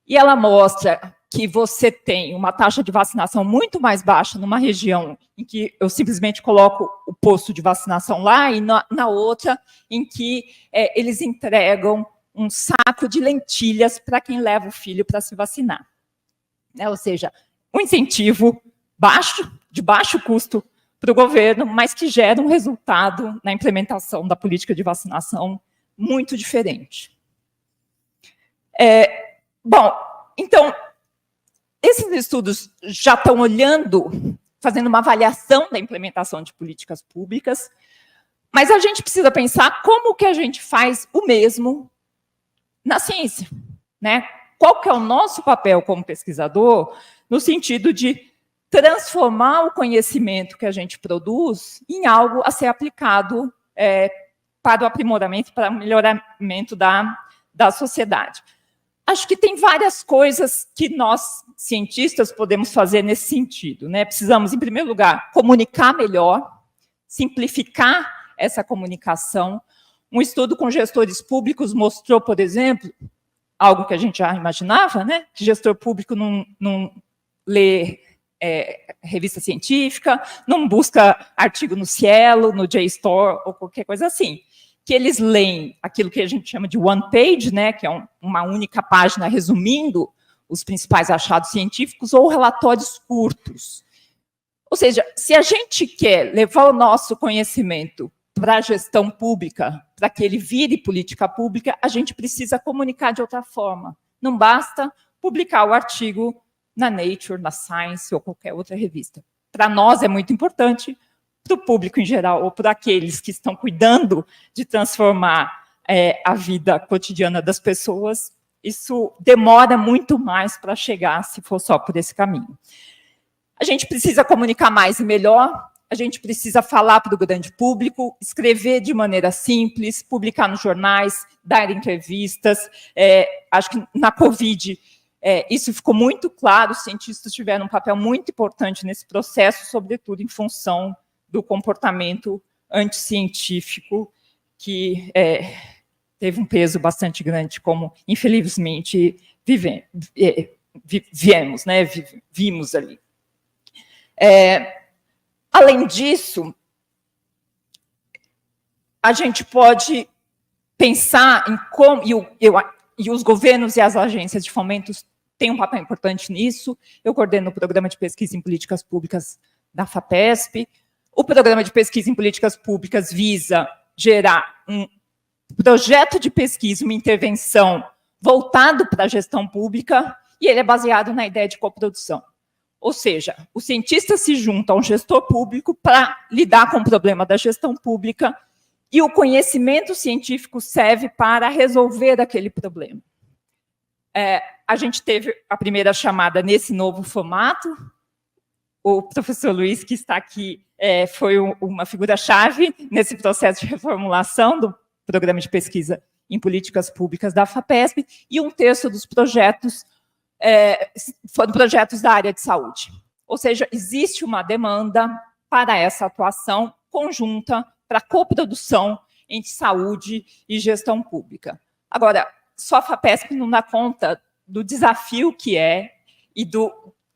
e ela mostra que você tem uma taxa de vacinação muito mais baixa numa região em que eu simplesmente coloco o posto de vacinação lá, e na outra em que eles entregam um saco de lentilhas para quem leva o filho para se vacinar. Ou seja, um incentivo de baixo custo para o governo, mas que gera um resultado na implementação da política de vacinação muito diferente. Bom, então, esses estudos já estão olhando, fazendo uma avaliação da implementação de políticas públicas, mas a gente precisa pensar como que a gente faz o mesmo na ciência, né? Qual que é o nosso papel como pesquisador, no sentido de transformar o conhecimento que a gente produz em algo a ser aplicado para o aprimoramento, para o melhoramento da sociedade. Acho que tem várias coisas que nós, cientistas, podemos fazer nesse sentido, né? Precisamos, em primeiro lugar, comunicar melhor, simplificar essa comunicação. Um estudo com gestores públicos mostrou, por exemplo, algo que a gente já imaginava, né? Que gestor público não lê revista científica, não busca artigo no Cielo, no JSTOR ou qualquer coisa assim. Que eles leem aquilo que a gente chama de one page, né? Que é uma única página resumindo os principais achados científicos, ou relatórios curtos. Ou seja, se a gente quer levar o nosso conhecimento para a gestão pública, para que ele vire política pública, a gente precisa comunicar de outra forma. Não basta publicar o artigo na Nature, na Science ou qualquer outra revista. Para nós é muito importante, para o público em geral, ou para aqueles que estão cuidando de transformar a vida cotidiana das pessoas, isso demora muito mais para chegar, se for só por esse caminho. A gente precisa comunicar mais e melhor, a gente precisa falar para o grande público, escrever de maneira simples, publicar nos jornais, dar entrevistas. Acho que na Covid isso ficou muito claro, os cientistas tiveram um papel muito importante nesse processo, sobretudo em função do comportamento anticientífico, que teve um peso bastante grande, como, infelizmente, vimos ali. Além disso, a gente pode pensar em como, e os governos e as agências de fomento têm um papel importante nisso. Eu coordeno o Programa de Pesquisa em Políticas Públicas da FAPESP. O Programa de Pesquisa em Políticas Públicas visa gerar um projeto de pesquisa, uma intervenção voltado para a gestão pública, e ele é baseado na ideia de coprodução. Ou seja, o cientista se junta a um gestor público para lidar com o problema da gestão pública, e o conhecimento científico serve para resolver aquele problema. A gente teve a primeira chamada nesse novo formato. O professor Luiz, que está aqui, foi uma figura-chave nesse processo de reformulação do Programa de Pesquisa em Políticas Públicas da FAPESP, e um terço dos projetos foram projetos da área de saúde. Ou seja, existe uma demanda para essa atuação conjunta, para a coprodução entre saúde e gestão pública. Agora, só a FAPESP não dá conta do desafio que e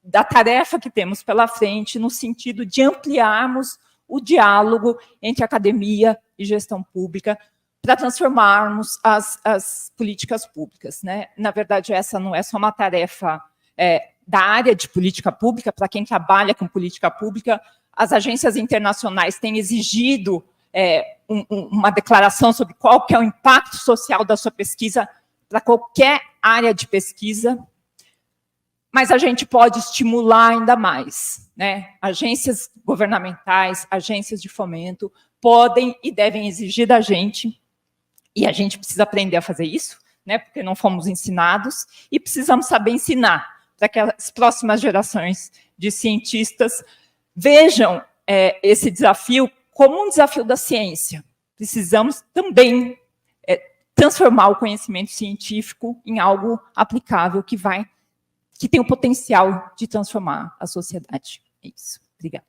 da tarefa que temos pela frente, no sentido de ampliarmos o diálogo entre academia e gestão pública, para transformarmos as políticas públicas, né? Na verdade, essa não é só uma tarefa da área de política pública, para quem trabalha com política pública. As agências internacionais têm exigido uma declaração sobre qual que é o impacto social da sua pesquisa para qualquer área de pesquisa, mas a gente pode estimular ainda mais, né? Agências governamentais, agências de fomento podem e devem exigir da gente, e a gente precisa aprender a fazer isso, né? Porque não fomos ensinados, e precisamos saber ensinar para que as próximas gerações de cientistas vejam esse desafio como um desafio da ciência. Precisamos também transformar o conhecimento científico em algo aplicável que tem o potencial de transformar a sociedade. É isso. Obrigada.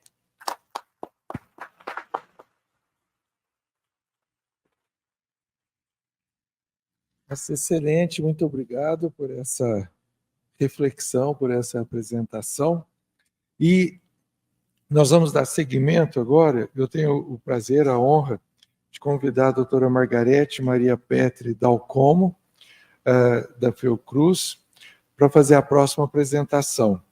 Excelente, muito obrigado por essa reflexão, por essa apresentação. E nós vamos dar seguimento agora. Eu tenho o prazer, a honra de convidar a doutora Margarete Maria Petri Dalcomo, da Fiocruz, para fazer a próxima apresentação.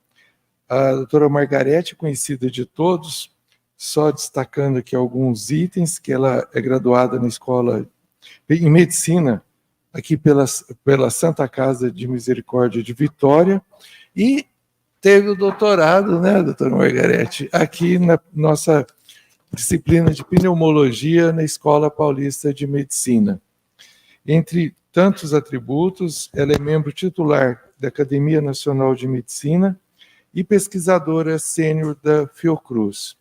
A doutora Margarete, conhecida de todos, só destacando aqui alguns itens, que ela é graduada na Escola em Medicina aqui pela Santa Casa de Misericórdia de Vitória, e teve o doutorado, né, doutora Margarete, aqui na nossa disciplina de pneumologia na Escola Paulista de Medicina. Entre tantos atributos, ela é membro titular da Academia Nacional de Medicina e pesquisadora sênior da Fiocruz.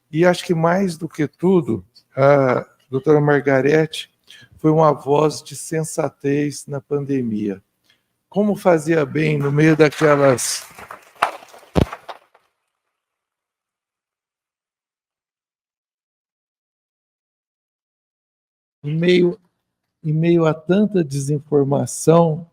E acho que mais do que tudo, a doutora Margarete foi uma voz de sensatez na pandemia. Como fazia bem no meio daquelas... Em meio a tanta desinformação,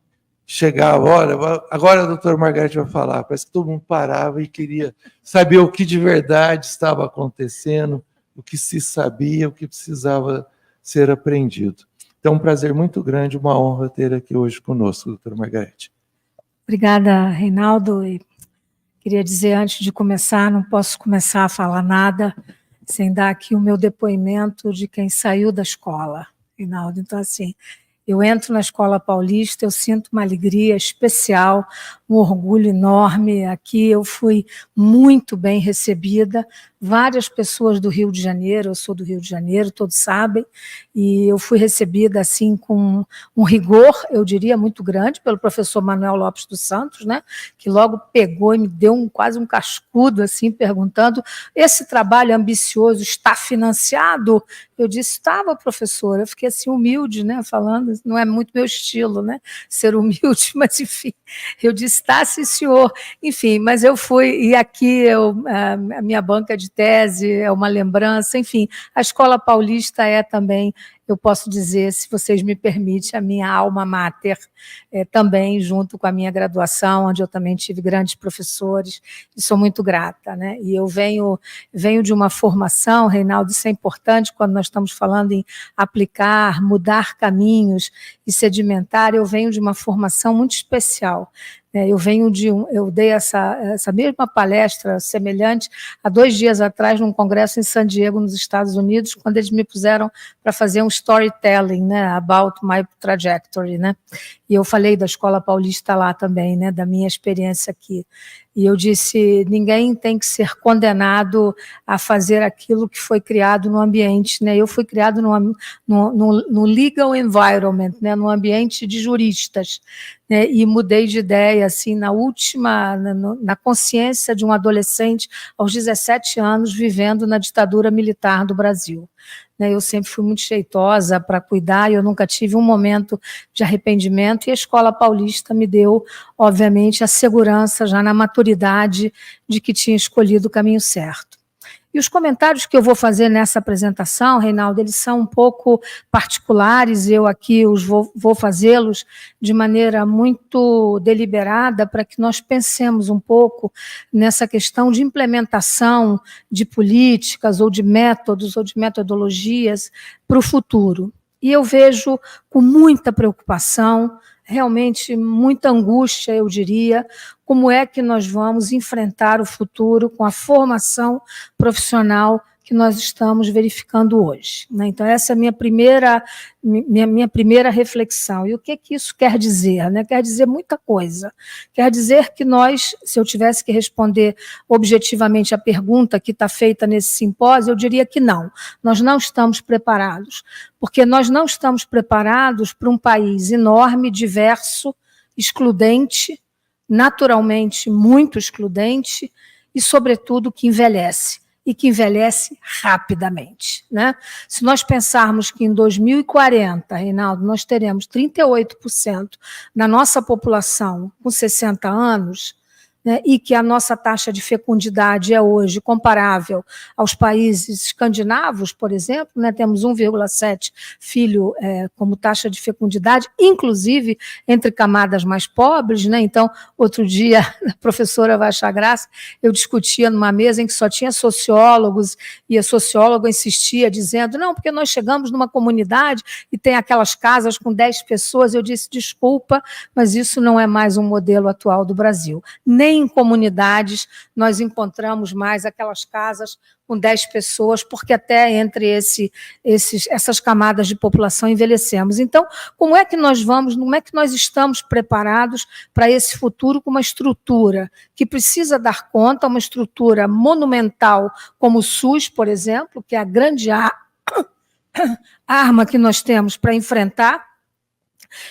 chegava, olha, agora a doutora Margarete vai falar, parece que todo mundo parava e queria saber o que de verdade estava acontecendo, o que se sabia, o que precisava ser aprendido. Então, um prazer muito grande, uma honra ter aqui hoje conosco, doutora Margarete. Obrigada, Reinaldo. E queria dizer, antes de começar, não posso começar a falar nada sem dar aqui o meu depoimento de quem saiu da escola, Reinaldo. Então, assim, eu entro na Escola Paulista, eu sinto uma alegria especial, um orgulho enorme. Aqui eu fui muito bem recebida, várias pessoas do Rio de Janeiro, eu sou do Rio de Janeiro, todos sabem, e eu fui recebida assim com um rigor, eu diria, muito grande, pelo professor Manuel Lopes dos Santos, né, que logo pegou e me deu quase um cascudo, assim, perguntando, esse trabalho ambicioso está financiado? Eu disse, estava, professora. Eu fiquei assim humilde, né, falando, não é muito meu estilo, né, ser humilde, mas enfim, eu disse, tá, sim, senhor. Enfim, mas eu fui, e aqui a minha banca de tese é uma lembrança, enfim, a Escola Paulista é também, eu posso dizer, se vocês me permitem, a minha alma mater, também junto com a minha graduação, onde eu também tive grandes professores, e sou muito grata, né? E eu venho de uma formação, Reinaldo, isso é importante quando nós estamos falando em aplicar, mudar caminhos e sedimentar, eu venho de uma formação muito especial. Eu dei essa mesma palestra semelhante há 2 dias atrás num congresso em San Diego, nos Estados Unidos, quando eles me puseram para fazer um storytelling, né, about my trajectory, né? E eu falei da Escola Paulista lá também, né, da minha experiência aqui. E eu disse, ninguém tem que ser condenado a fazer aquilo que foi criado no ambiente, né? Eu fui criado no legal environment, né, no ambiente de juristas, né? E mudei de ideia, assim, na consciência de um adolescente aos 17 anos, vivendo na ditadura militar do Brasil. Eu sempre fui muito jeitosa para cuidar, eu nunca tive um momento de arrependimento, e a Escola Paulista me deu, obviamente, a segurança, já na maturidade, de que tinha escolhido o caminho certo. E os comentários que eu vou fazer nessa apresentação, Reinaldo, eles são um pouco particulares, eu aqui vou fazê-los de maneira muito deliberada para que nós pensemos um pouco nessa questão de implementação de políticas ou de métodos ou de metodologias para o futuro. E eu vejo com muita preocupação, realmente muita angústia, eu diria, como é que nós vamos enfrentar o futuro com a formação profissional que nós estamos verificando hoje, né? Então, essa é a minha primeira reflexão. E o que isso quer dizer, né? Quer dizer muita coisa. Quer dizer que nós, se eu tivesse que responder objetivamente a pergunta que está feita nesse simpósio, eu diria que não. Nós não estamos preparados, porque nós não estamos preparados para um país enorme, diverso, excludente, naturalmente muito excludente e, sobretudo, que envelhece, e que envelhece rapidamente, né? Se nós pensarmos que em 2040, Reinaldo, nós teremos 38% da nossa população com 60 anos, né, e que a nossa taxa de fecundidade é hoje comparável aos países escandinavos, por exemplo, né, temos 1,7 filho como taxa de fecundidade, inclusive entre camadas mais pobres, né? Então, outro dia, a professora vai achar graça, eu discutia numa mesa em que só tinha sociólogos, e a socióloga insistia dizendo, não, porque nós chegamos numa comunidade e tem aquelas casas com 10 pessoas, eu disse, desculpa, mas isso não é mais um modelo atual do Brasil, nem nem em comunidades nós encontramos mais aquelas casas com 10 pessoas, porque até entre essas camadas de população envelhecemos. Então, como é que nós estamos preparados para esse futuro com uma estrutura que precisa dar conta, uma estrutura monumental como o SUS, por exemplo, que é a grande arma que nós temos para enfrentar.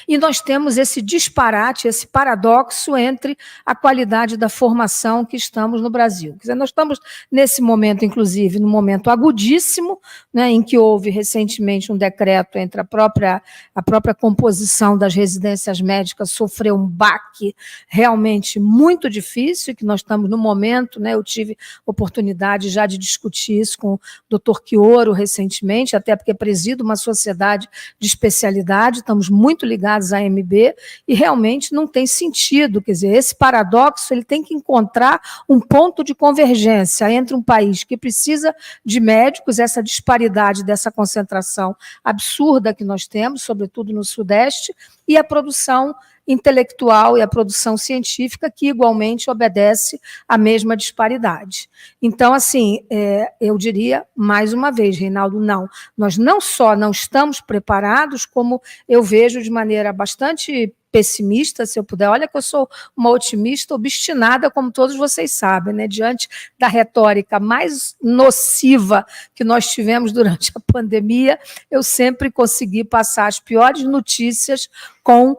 E nós temos esse disparate, esse paradoxo entre a qualidade da formação que estamos no Brasil. Quer dizer, nós estamos nesse momento, inclusive, num momento agudíssimo, né, em que houve recentemente um decreto entre a própria composição das residências médicas sofreu um baque realmente muito difícil, que nós estamos no momento, né, eu tive oportunidade já de discutir isso com o doutor Quioro recentemente, até porque presido uma sociedade de especialidade, estamos muito ligados à AMB, e realmente não tem sentido, quer dizer, esse paradoxo ele tem que encontrar um ponto de convergência entre um país que precisa de médicos, essa disparidade dessa concentração absurda que nós temos, sobretudo no Sudeste, e a produção intelectual e a produção científica que igualmente obedece à mesma disparidade. Então, assim, eu diria, mais uma vez, Reinaldo, não, nós não só não estamos preparados, como eu vejo de maneira bastante pessimista, se eu puder, olha que eu sou uma otimista obstinada, como todos vocês sabem, né? Diante da retórica mais nociva que nós tivemos durante a pandemia, eu sempre consegui passar as piores notícias com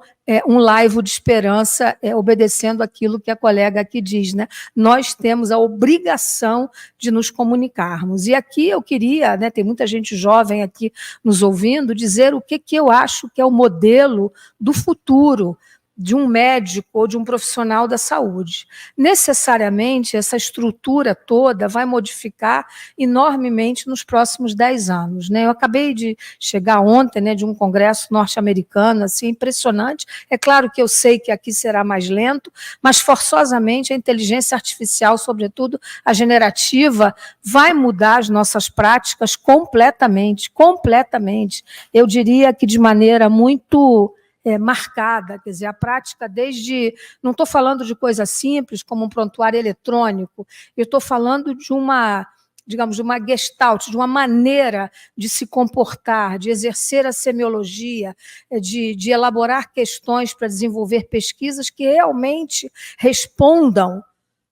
um laivo de esperança, obedecendo aquilo que a colega aqui diz, né? Nós temos a obrigação de nos comunicarmos. E aqui eu queria, né, tem muita gente jovem aqui nos ouvindo, dizer o que eu acho que é o modelo do futuro de um médico ou de um profissional da saúde. Necessariamente, essa estrutura toda vai modificar enormemente nos próximos 10 anos. Né? Eu acabei de chegar ontem, né, de um congresso norte-americano, assim, impressionante. É claro que eu sei que aqui será mais lento, mas forçosamente a inteligência artificial, sobretudo a generativa, vai mudar as nossas práticas completamente, completamente. Eu diria que de maneira muito marcada, quer dizer, a prática desde... Não estou falando de coisa simples, como um prontuário eletrônico, eu estou falando de uma, digamos, de uma gestalt, de uma maneira de se comportar, de exercer a semiologia, de elaborar questões para desenvolver pesquisas que realmente respondam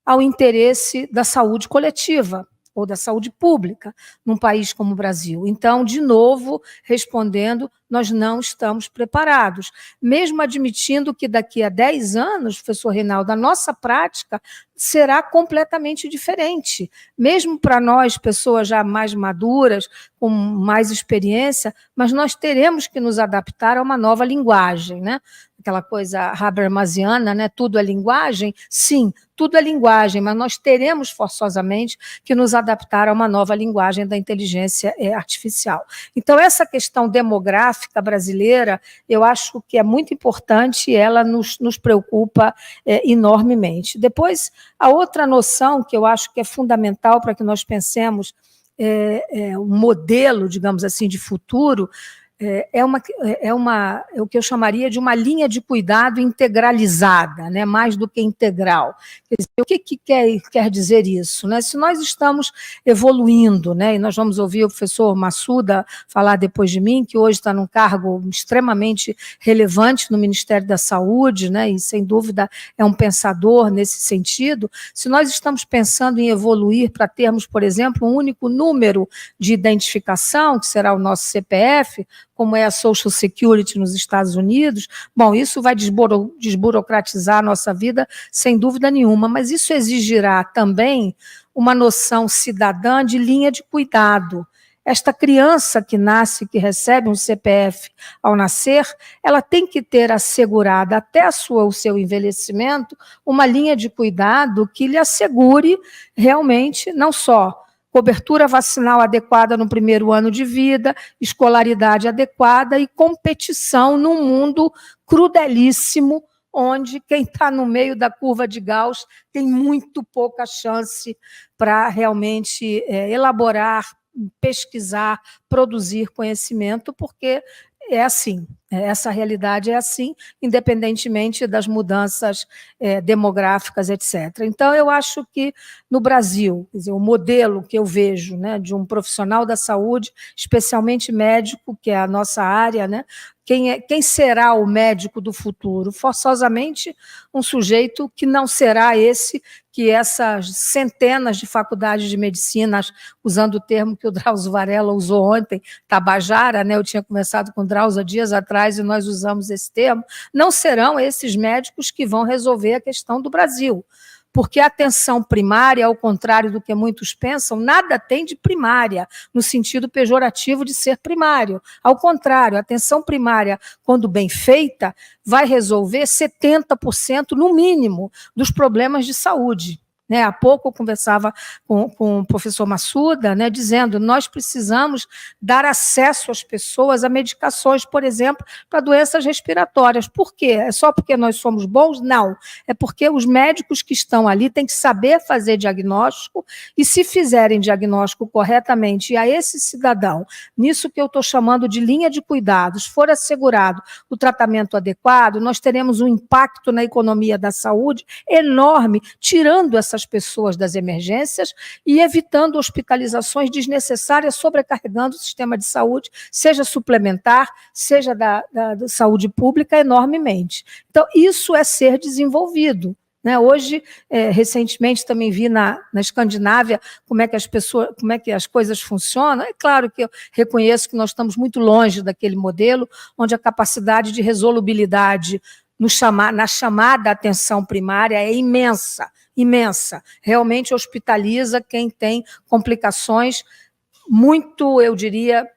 ao interesse da saúde coletiva, ou da saúde pública, num país como o Brasil. Então, de novo, respondendo, nós não estamos preparados. Mesmo admitindo que daqui a 10 anos, professor Reinaldo, a nossa prática será completamente diferente. Mesmo para nós, pessoas já mais maduras, com mais experiência, mas nós teremos que nos adaptar a uma nova linguagem, né? Aquela coisa habermasiana, né? Tudo é linguagem? Sim, tudo é linguagem, mas nós teremos forçosamente que nos adaptar a uma nova linguagem da inteligência artificial. Então, essa questão demográfica brasileira, eu acho que é muito importante e ela nos preocupa enormemente. Depois, a outra noção que eu acho que é fundamental para que nós pensemos um modelo, digamos assim, de futuro, é o que eu chamaria de uma linha de cuidado integralizada, né, mais do que integral. Quer dizer, o que quer dizer isso? Né? Se nós estamos evoluindo, né, e nós vamos ouvir o professor Massuda falar depois de mim, que hoje está num cargo extremamente relevante no Ministério da Saúde, né, e sem dúvida é um pensador nesse sentido, se nós estamos pensando em evoluir para termos, por exemplo, um único número de identificação, que será o nosso CPF, como é a Social Security nos Estados Unidos, bom, isso vai desburocratizar a nossa vida, sem dúvida nenhuma, mas isso exigirá também uma noção cidadã de linha de cuidado. Esta criança que nasce, que recebe um CPF ao nascer, ela tem que ter assegurada até o seu envelhecimento uma linha de cuidado que lhe assegure realmente não só cobertura vacinal adequada no primeiro ano de vida, escolaridade adequada e competição num mundo crudelíssimo, onde quem está no meio da curva de Gauss tem muito pouca chance para realmente elaborar, pesquisar, produzir conhecimento, porque é assim, Essa realidade é assim, independentemente das mudanças demográficas, etc. Então, eu acho que no Brasil, quer dizer, o modelo que eu vejo, né, de um profissional da saúde, especialmente médico, que é a nossa área, né, quem será o médico do futuro? Forçosamente, um sujeito que não será esse que essas centenas de faculdades de medicina, usando o termo que o Drauzio Varela usou ontem, tabajara, né? Eu tinha conversado com o Drauzio há dias atrás e nós usamos esse termo, não serão esses médicos que vão resolver a questão do Brasil. Porque a atenção primária, ao contrário do que muitos pensam, nada tem de primária, no sentido pejorativo de ser primário. Ao contrário, a atenção primária, quando bem feita, vai resolver 70%, no mínimo, dos problemas de saúde. Né, há pouco eu conversava com o professor Massuda, né, dizendo nós precisamos dar acesso às pessoas a medicações, por exemplo, para doenças respiratórias. Por quê? É só porque nós somos bons? Não. É porque os médicos que estão ali têm que saber fazer diagnóstico e, se fizerem diagnóstico corretamente, e a esse cidadão, nisso que eu estou chamando de linha de cuidados, for assegurado o tratamento adequado, nós teremos um impacto na economia da saúde enorme, tirando essas pessoas das emergências e evitando hospitalizações desnecessárias, sobrecarregando o sistema de saúde, seja suplementar, seja da saúde pública, enormemente. Então, isso é ser desenvolvido. Né? Hoje, recentemente, também vi na Escandinávia como é que as coisas funcionam. É claro que eu reconheço que nós estamos muito longe daquele modelo, onde a capacidade de resolubilidade na chamada atenção primária é imensa. Realmente hospitaliza quem tem complicações muito, eu diria,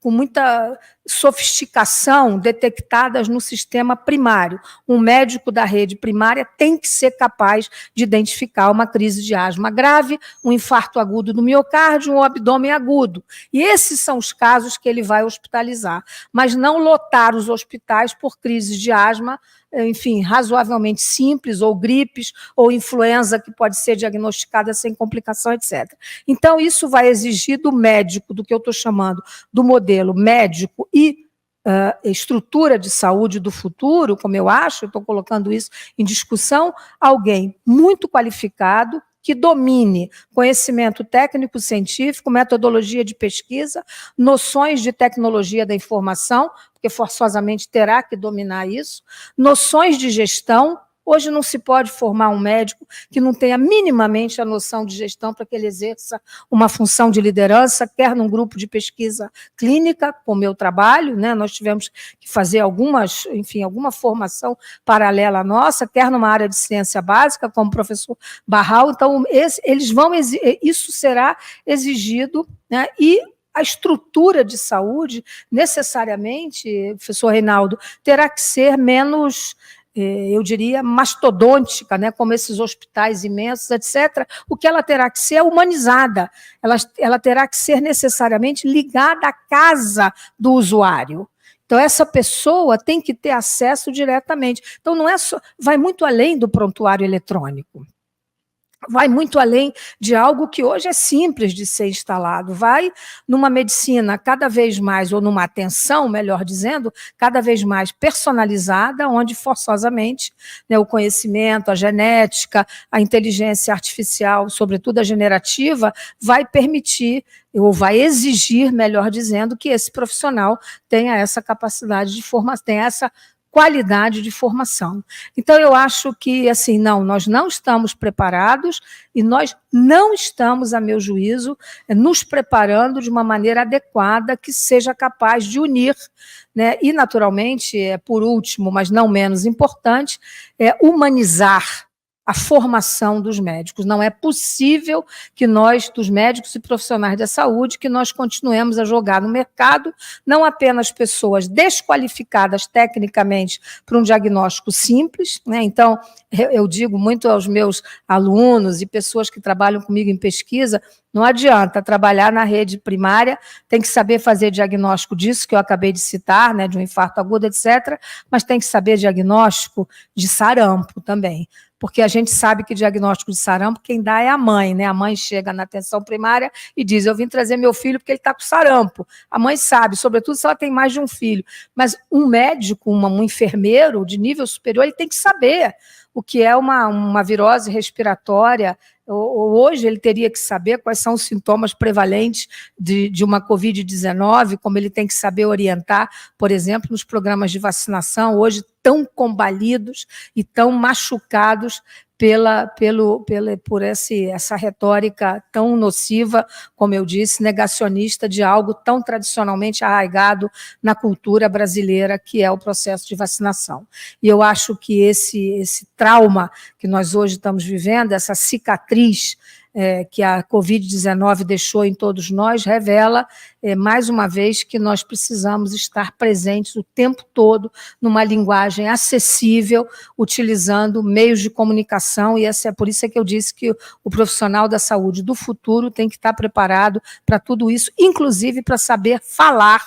com muita sofisticação detectadas no sistema primário. Um médico da rede primária tem que ser capaz de identificar uma crise de asma grave, um infarto agudo do miocárdio, um abdômen agudo. E esses são os casos que ele vai hospitalizar. Mas não lotar os hospitais por crises de asma, enfim, razoavelmente simples, ou gripes, ou influenza, que pode ser diagnosticada sem complicação, etc. Então, isso vai exigir do médico, do que eu estou chamando do modelo médico e estrutura de saúde do futuro, como eu acho, estou colocando isso em discussão, alguém muito qualificado, que domine conhecimento técnico-científico, metodologia de pesquisa, noções de tecnologia da informação, porque forçosamente terá que dominar isso, noções de gestão. Hoje não se pode formar um médico que não tenha minimamente a noção de gestão para que ele exerça uma função de liderança, quer num grupo de pesquisa clínica, como o meu trabalho, né? Nós tivemos que fazer alguma formação paralela à nossa, quer numa área de ciência básica, como o professor Barral. Então, isso será exigido, né? E a estrutura de saúde, necessariamente, professor Reinaldo, terá que ser menos, eu diria, mastodôntica, né, como esses hospitais imensos, etc. O que ela terá que ser é humanizada, ela terá que ser necessariamente ligada à casa do usuário. Então, essa pessoa tem que ter acesso diretamente. Então, não é só, vai muito além do prontuário eletrônico. Vai muito além de algo que hoje é simples de ser instalado. Vai numa medicina cada vez mais, ou numa atenção, melhor dizendo, cada vez mais personalizada, onde forçosamente, né, o conhecimento, a genética, a inteligência artificial, sobretudo a generativa, vai permitir, ou vai exigir, melhor dizendo, que esse profissional tenha essa capacidade de formação, tenha essa qualidade de formação. Então, eu acho que, assim, nós não estamos preparados e nós não estamos, a meu juízo, nos preparando de uma maneira adequada que seja capaz de unir, né, e, naturalmente, por último, mas não menos importante, humanizar a formação dos médicos. Não é possível que nós, dos médicos e profissionais da saúde, que nós continuemos a jogar no mercado não apenas pessoas desqualificadas tecnicamente para um diagnóstico simples, né? Então, eu digo muito aos meus alunos e pessoas que trabalham comigo em pesquisa, não adianta trabalhar na rede primária, tem que saber fazer diagnóstico disso que eu acabei de citar, né, de um infarto agudo, etc., mas tem que saber diagnóstico de sarampo também. porque a gente sabe que diagnóstico de sarampo, quem dá é a mãe, né? A mãe chega na atenção primária e diz, eu vim trazer meu filho porque ele está com sarampo. A mãe sabe, sobretudo se ela tem mais de um filho. Mas um médico, um enfermeiro de nível superior, ele tem que saber o que é uma virose respiratória. Hoje ele teria que saber quais são os sintomas prevalentes de uma Covid-19, como ele tem que saber orientar, por exemplo, nos programas de vacinação, hoje tão combalidos e tão machucados por essa retórica tão nociva, como eu disse, negacionista de algo tão tradicionalmente arraigado na cultura brasileira, que é o processo de vacinação. E eu acho que esse trauma que nós hoje estamos vivendo, essa cicatriz que a Covid-19 deixou em todos nós, revela, mais uma vez, que nós precisamos estar presentes o tempo todo numa linguagem acessível, utilizando meios de comunicação, e por isso é que eu disse que o profissional da saúde do futuro tem que estar preparado para tudo isso, inclusive para saber falar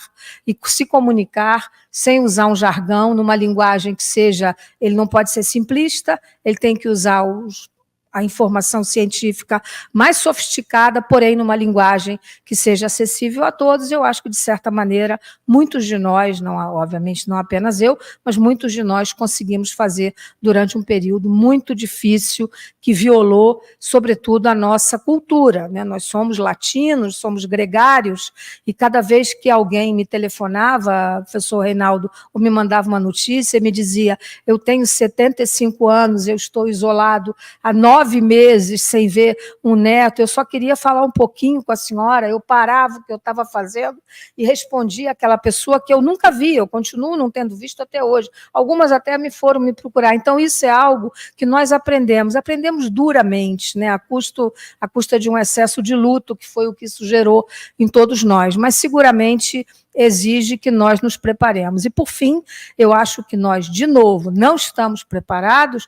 e se comunicar sem usar um jargão, numa linguagem que seja, ele não pode ser simplista, ele tem que usar a informação científica mais sofisticada, porém numa linguagem que seja acessível a todos. Eu acho que, de certa maneira, muitos de nós, obviamente não apenas eu, mas muitos de nós conseguimos fazer durante um período muito difícil, que violou, sobretudo, a nossa cultura, né? Nós somos latinos, somos gregários, e cada vez que alguém me telefonava, professor Reinaldo, ou me mandava uma notícia, me dizia, eu tenho 75 anos, eu estou isolado há 9 meses sem ver um neto, eu só queria falar um pouquinho com a senhora, eu parava o que eu estava fazendo e respondia àquela pessoa que eu nunca vi, eu continuo não tendo visto até hoje. Algumas até foram me procurar. Então, isso é algo que nós aprendemos duramente, né, à custa de um excesso de luto, que foi o que isso gerou em todos nós, mas seguramente exige que nós nos preparemos. E, por fim, eu acho que nós, de novo, não estamos preparados,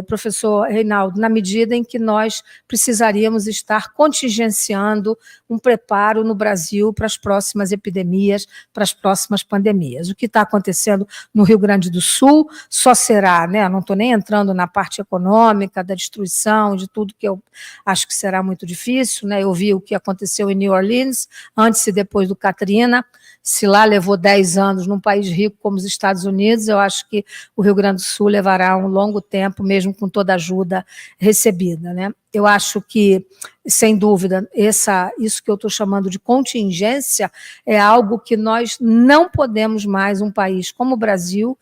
professor Reinaldo, na medida em que nós precisaríamos estar contingenciando um preparo no Brasil para as próximas epidemias, para as próximas pandemias. O que está acontecendo no Rio Grande do Sul só será, né, não estou nem entrando na parte econômica, da destruição, de tudo que eu acho que será muito difícil, né? Eu vi o que aconteceu em New Orleans, antes e depois do Katrina. Se lá levou 10 anos num país rico como os Estados Unidos, eu acho que o Rio Grande do Sul levará um longo tempo, mesmo com toda a ajuda recebida, né? Eu acho que, sem dúvida, isso que eu estou chamando de contingência é algo que nós não podemos mais, um país como o Brasil,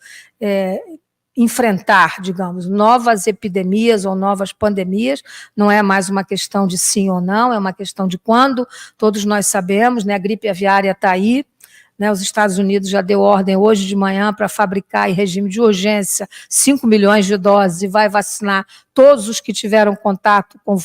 enfrentar, digamos, novas epidemias ou novas pandemias. Não é mais uma questão de sim ou não, é uma questão de quando. Todos nós sabemos, né, a gripe aviária está aí, né, os Estados Unidos já deu ordem hoje de manhã para fabricar em regime de urgência 5 milhões de doses e vai vacinar todos os que tiveram contato com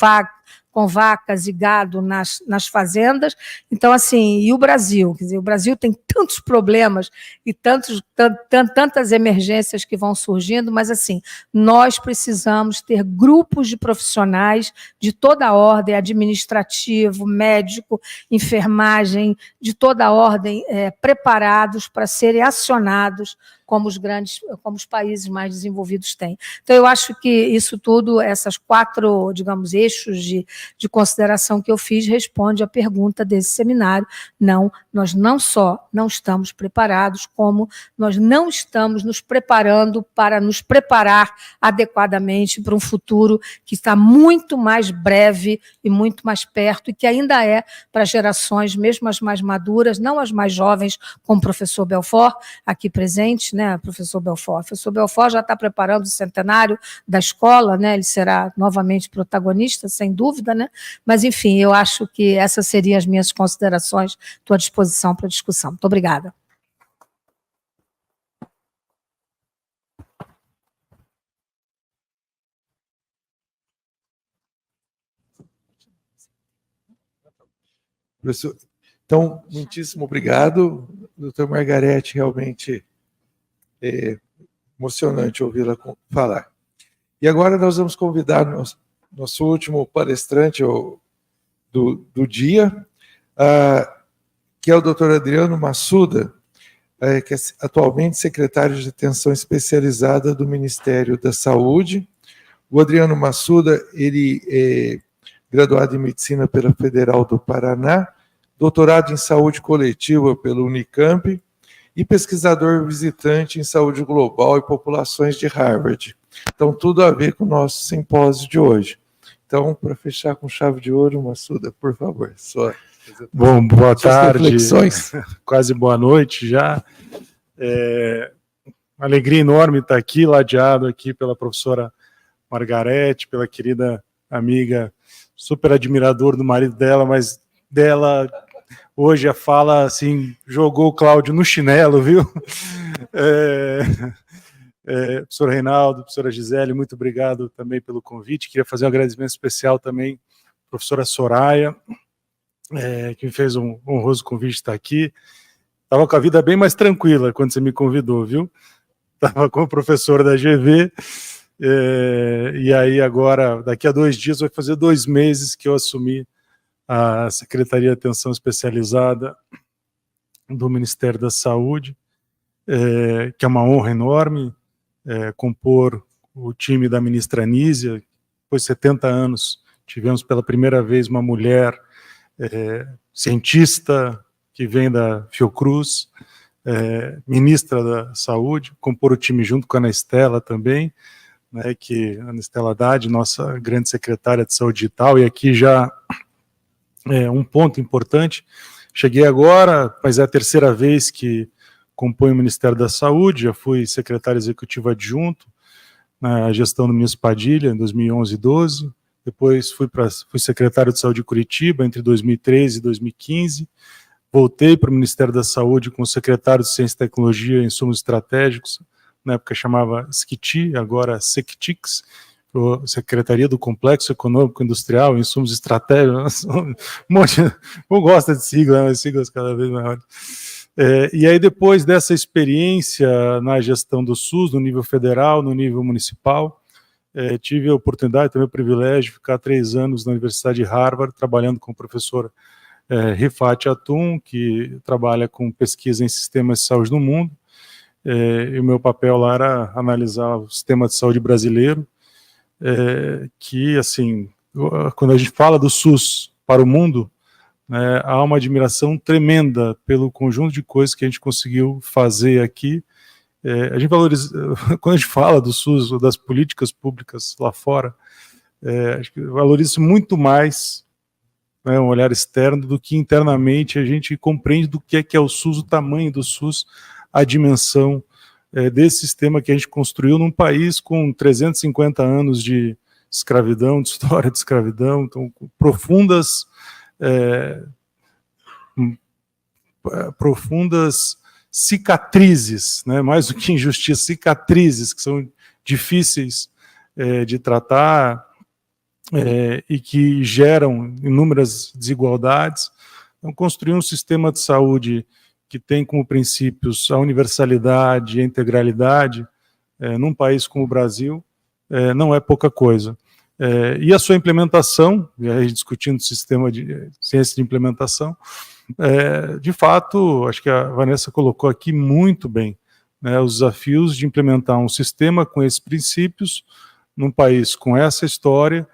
vacas e gado nas fazendas. Então, assim, e o Brasil? Quer dizer, o Brasil tem tantos problemas e tantas emergências que vão surgindo, mas, assim, nós precisamos ter grupos de profissionais de toda a ordem, administrativo, médico, enfermagem, de toda a ordem, preparados para serem acionados como os países mais desenvolvidos têm. Então, eu acho que isso tudo, essas 4, digamos, eixos de consideração que eu fiz, responde à pergunta desse seminário. Não, nós não só não estamos preparados, como nós não estamos nos preparando para nos preparar adequadamente para um futuro que está muito mais breve e muito mais perto, e que ainda é para gerações, mesmo as mais maduras, não as mais jovens, como o professor Belfort, aqui presente, né, professor Belfort? O professor Belfort já está preparando o centenário da escola, né? Ele será novamente protagonista, sem dúvida, né? Mas, enfim, eu acho que essas seriam as minhas considerações. Estou à disposição para a discussão. Muito obrigada. Professor, então, muitíssimo obrigado, doutor Margarete, realmente emocionante ouvi-la falar. E agora nós vamos convidar nosso último palestrante do dia, que é o doutor Adriano Massuda, que é atualmente secretário de Atenção Especializada do Ministério da Saúde, O Adriano Massuda, ele é graduado em Medicina pela Federal do Paraná, doutorado em Saúde Coletiva pela Unicamp e pesquisador visitante em Saúde Global e Populações de Harvard. Então, tudo a ver com o nosso simpósio de hoje. Então, para fechar com chave de ouro, Massuda, por favor. Bom, boa tarde, reflexões. Quase boa noite já. Uma alegria enorme estar aqui, ladeado aqui pela professora Margarete, pela querida amiga, super admirador do marido dela, mas dela hoje a fala assim, jogou o Cláudio no chinelo, viu? Professor Reinaldo, professora Gisele, muito obrigado também pelo convite. Queria fazer um agradecimento especial também à professora Soraya, que me fez um honroso convite de estar aqui. Estava com a vida bem mais tranquila quando você me convidou, viu? Estava como professor da GV, e aí agora, daqui a 2 dias, vai fazer 2 meses que eu assumi a Secretaria de Atenção Especializada do Ministério da Saúde, que é uma honra enorme, compor o time da ministra Anísia. Depois de 70 anos, tivemos pela primeira vez uma mulher cientista que vem da Fiocruz, ministra da Saúde, compor o time junto com a Ana Estela também, né, que a Ana Estela Haddad, nossa grande secretária de Saúde Digital, e aqui já um ponto importante, cheguei agora, mas é a 3ª vez que compõe o Ministério da Saúde, já fui secretário executivo adjunto na gestão do ministro Padilha, em 2011 e 2012, depois fui secretário de Saúde de Curitiba entre 2013 e 2015, voltei para o Ministério da Saúde como secretário de Ciência e Tecnologia e Insumos Estratégicos, na época chamava SCITI, agora SECTIX, Secretaria do Complexo Econômico Industrial, Insumos Estratégicos, um monte, eu gosto de sigla, mas siglas cada vez maiores. E aí, depois dessa experiência na gestão do SUS, no nível federal, no nível municipal, tive a oportunidade, também o privilégio de ficar 3 anos na Universidade de Harvard, trabalhando com o professor Rifat Atum, que trabalha com pesquisa em sistemas de saúde no mundo, e o meu papel lá era analisar o sistema de saúde brasileiro, que, assim, quando a gente fala do SUS para o mundo, há uma admiração tremenda pelo conjunto de coisas que a gente conseguiu fazer aqui. A gente valoriza, quando a gente fala do SUS, das políticas públicas lá fora, acho que valoriza muito mais, um olhar externo do que internamente a gente compreende do que é o SUS, o tamanho do SUS, a dimensão desse sistema que a gente construiu num país com 350 anos de escravidão, de história de escravidão, então, profundas cicatrizes, né, mais do que injustiça, cicatrizes que são difíceis de tratar e que geram inúmeras desigualdades. Então, construir um sistema de saúde que tem como princípios a universalidade e a integralidade num país como o Brasil não é pouca coisa. E a sua implementação, e aí discutindo o sistema de ciência de implementação, de fato, acho que a Vanessa colocou aqui muito bem, né, os desafios de implementar um sistema com esses princípios num país com essa história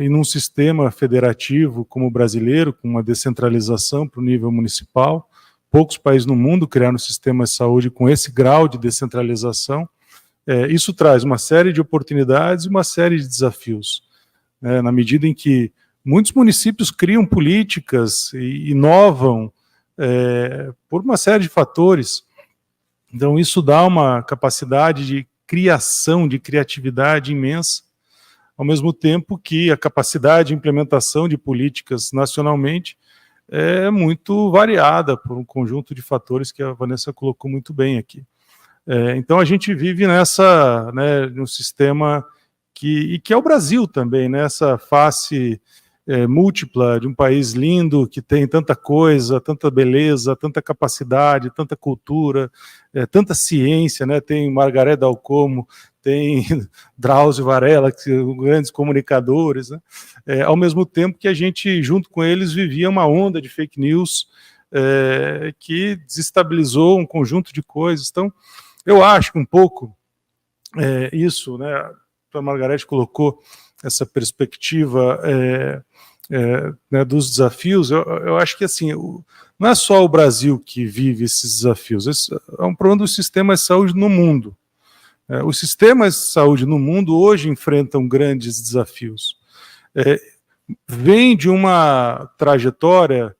e num sistema federativo como o brasileiro, com uma descentralização para o nível municipal. Poucos países no mundo criaram um sistema de saúde com esse grau de descentralização. Isso traz uma série de oportunidades e uma série de desafios, na medida em que muitos municípios criam políticas e inovam por uma série de fatores. Então, isso dá uma capacidade de criação, de criatividade imensa, ao mesmo tempo que a capacidade de implementação de políticas nacionalmente é muito variada por um conjunto de fatores que a Vanessa colocou muito bem aqui. Então a gente vive nessa, num sistema que é o Brasil também, nessa face múltipla de um país lindo que tem tanta coisa, tanta beleza, tanta capacidade, tanta cultura, tanta ciência, né? Tem Margaré Dalcomo, tem Drauzio Varela, que são grandes comunicadores, né? Ao mesmo tempo que a gente, junto com eles, vivia uma onda de fake news que desestabilizou um conjunto de coisas. Então, eu acho que um pouco isso, né? a Margarete colocou essa perspectiva né, dos desafios, eu acho que assim, não é só o Brasil que vive esses desafios, esse é um problema dos sistemas de saúde no mundo. Os sistemas de saúde no mundo hoje enfrentam grandes desafios. Vem de uma trajetória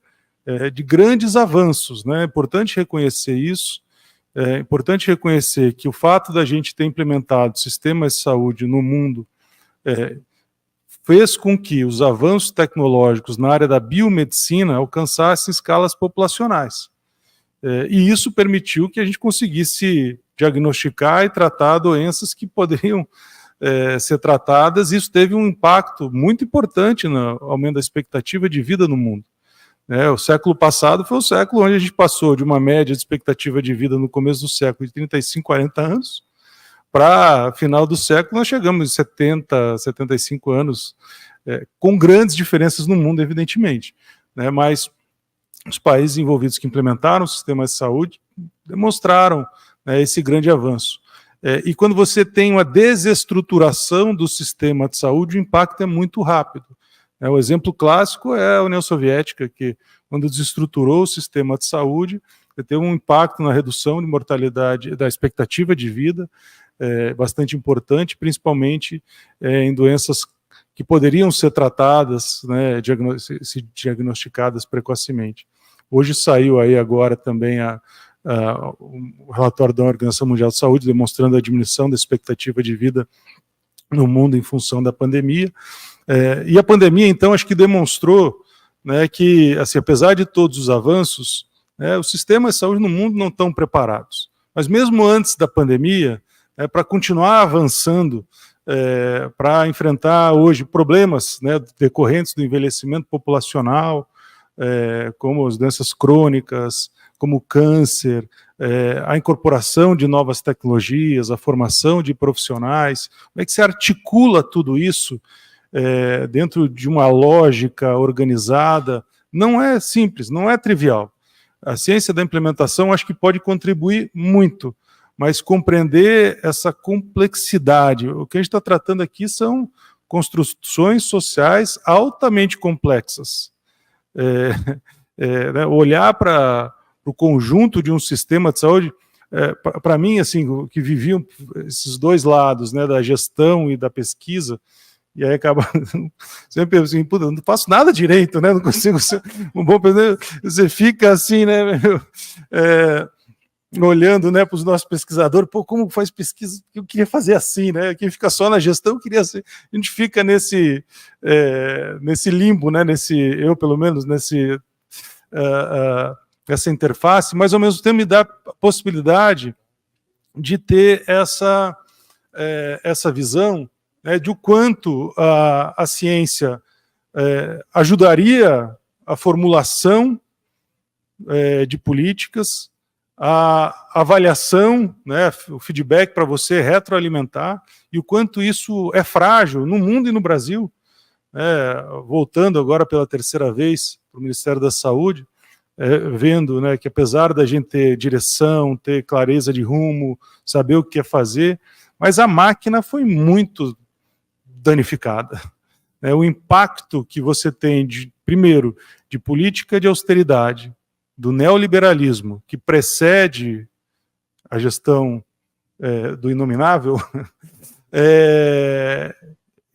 de grandes avanços, né? É importante reconhecer isso. É importante reconhecer que o fato da gente ter implementado sistemas de saúde no mundo fez com que os avanços tecnológicos na área da biomedicina alcançassem escalas populacionais. E isso permitiu que a gente conseguisse diagnosticar e tratar doenças que poderiam ser tratadas. Isso teve um impacto muito importante no aumento da expectativa de vida no mundo. O século passado foi o século onde a gente passou de uma média de expectativa de vida no começo do século de 35, 40 anos, para final do século nós chegamos em 70, 75 anos, com grandes diferenças no mundo, evidentemente. Mas os países envolvidos que implementaram o sistema de saúde demonstraram esse grande avanço. E quando você tem uma desestruturação do sistema de saúde, o impacto é muito rápido. O exemplo clássico é a União Soviética, que, quando desestruturou o sistema de saúde, teve um impacto na redução de mortalidade, da expectativa de vida, bastante importante, principalmente em doenças que poderiam ser tratadas, né, se diagnosticadas precocemente. Hoje saiu aí agora também o relatório da Organização Mundial de Saúde, demonstrando a diminuição da expectativa de vida no mundo em função da pandemia. E a pandemia, então, acho que demonstrou, né, que, assim, apesar de todos os avanços, os sistemas de saúde no mundo não estão preparados. Mas mesmo antes da pandemia, para continuar avançando, para enfrentar hoje problemas, né, decorrentes do envelhecimento populacional, como as doenças crônicas, como o câncer, a incorporação de novas tecnologias, a formação de profissionais, como é que se articula tudo isso dentro de uma lógica organizada? Não é simples, não é trivial. A ciência da implementação acho que pode contribuir muito, mas compreender essa complexidade. O que a gente está tratando aqui são construções sociais altamente complexas. Né, olhar para o conjunto de um sistema de saúde, para mim, assim, que viviam esses dois lados, né, da gestão e da pesquisa, e aí acaba sempre assim, puta, não faço nada direito, né, não consigo ser um bom presidente. Você fica assim, né, olhando, né, para os nossos pesquisadores, pô, como faz pesquisa? Eu queria fazer assim, né? Quem fica só na gestão queria ser. A gente fica nesse limbo, né? Eu pelo menos essa interface, mas ao mesmo tempo me dá a possibilidade de ter essa visão, né, de o quanto a ciência ajudaria a formulação de políticas, a avaliação, né, o feedback para você retroalimentar, e o quanto isso é frágil no mundo e no Brasil. Voltando agora pela terceira vez para o Ministério da Saúde, vendo, né, que apesar da gente ter direção, ter clareza de rumo, saber o que quer fazer, mas a máquina foi muito danificada. O impacto que você tem, primeiro, de política de austeridade, do neoliberalismo, que precede a gestão do inominável,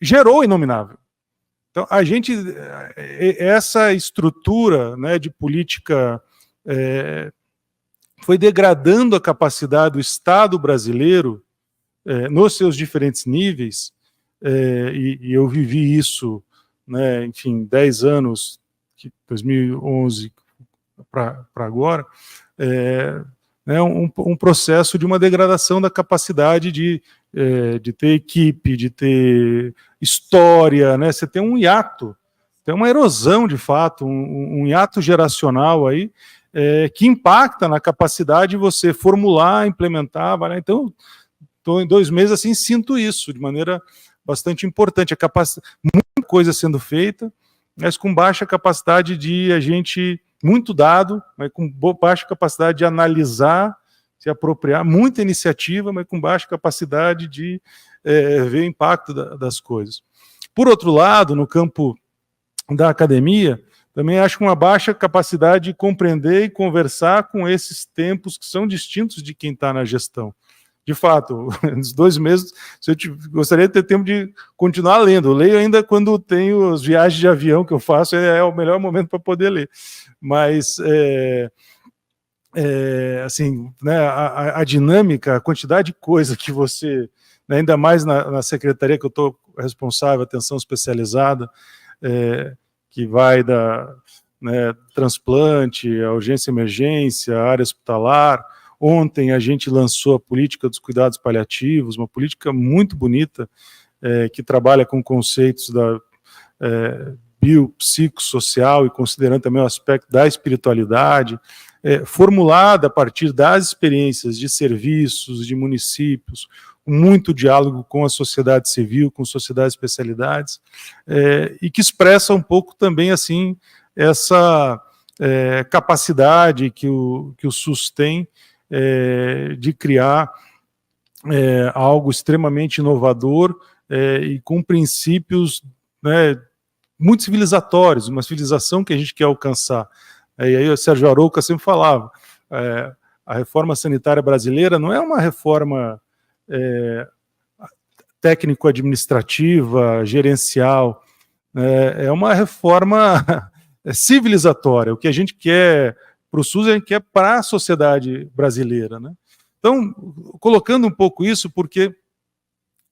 gerou o inominável. Então, essa estrutura, né, de política foi degradando a capacidade do Estado brasileiro nos seus diferentes níveis, e eu vivi isso, né, enfim, 10 anos, 2011 para agora, né, um processo de uma degradação da capacidade de ter equipe, de ter história, né? Você tem um hiato, tem uma erosão de fato, um hiato geracional aí, que impacta na capacidade de você formular, implementar, avaliar. Então, estou em 2 meses assim, sinto isso de maneira bastante importante, muita coisa sendo feita, mas com baixa capacidade de a gente, muito dado, mas com baixa capacidade de analisar, se apropriar, muita iniciativa, mas com baixa capacidade de ver o impacto das coisas. Por outro lado, no campo da academia, também acho que uma baixa capacidade de compreender e conversar com esses tempos que são distintos de quem está na gestão. De fato, nos 2 meses, gostaria de ter tempo de continuar lendo. Eu leio ainda quando tenho as viagens de avião que eu faço, é o melhor momento para poder ler. Mas, assim, né, a dinâmica, a quantidade de coisa que você, né, ainda mais na secretaria que eu estou responsável, atenção especializada, que vai da, né, transplante, a urgência e emergência, a área hospitalar. Ontem a gente lançou a política dos cuidados paliativos, uma política muito bonita, que trabalha com conceitos da biopsicossocial e considerando também o aspecto da espiritualidade, formulada a partir das experiências de serviços, de municípios, muito diálogo com a sociedade civil, com sociedades especialidades, e que expressa um pouco também assim essa capacidade que o SUS tem de criar algo extremamente inovador e com princípios, né, muito civilizatórios, uma civilização que a gente quer alcançar. E aí o Sérgio Arouca sempre falava, a reforma sanitária brasileira não é uma reforma técnico-administrativa, gerencial, é uma reforma civilizatória. O que a gente quer para o SUS, a gente quer para a sociedade brasileira, né? Então, colocando um pouco isso, porque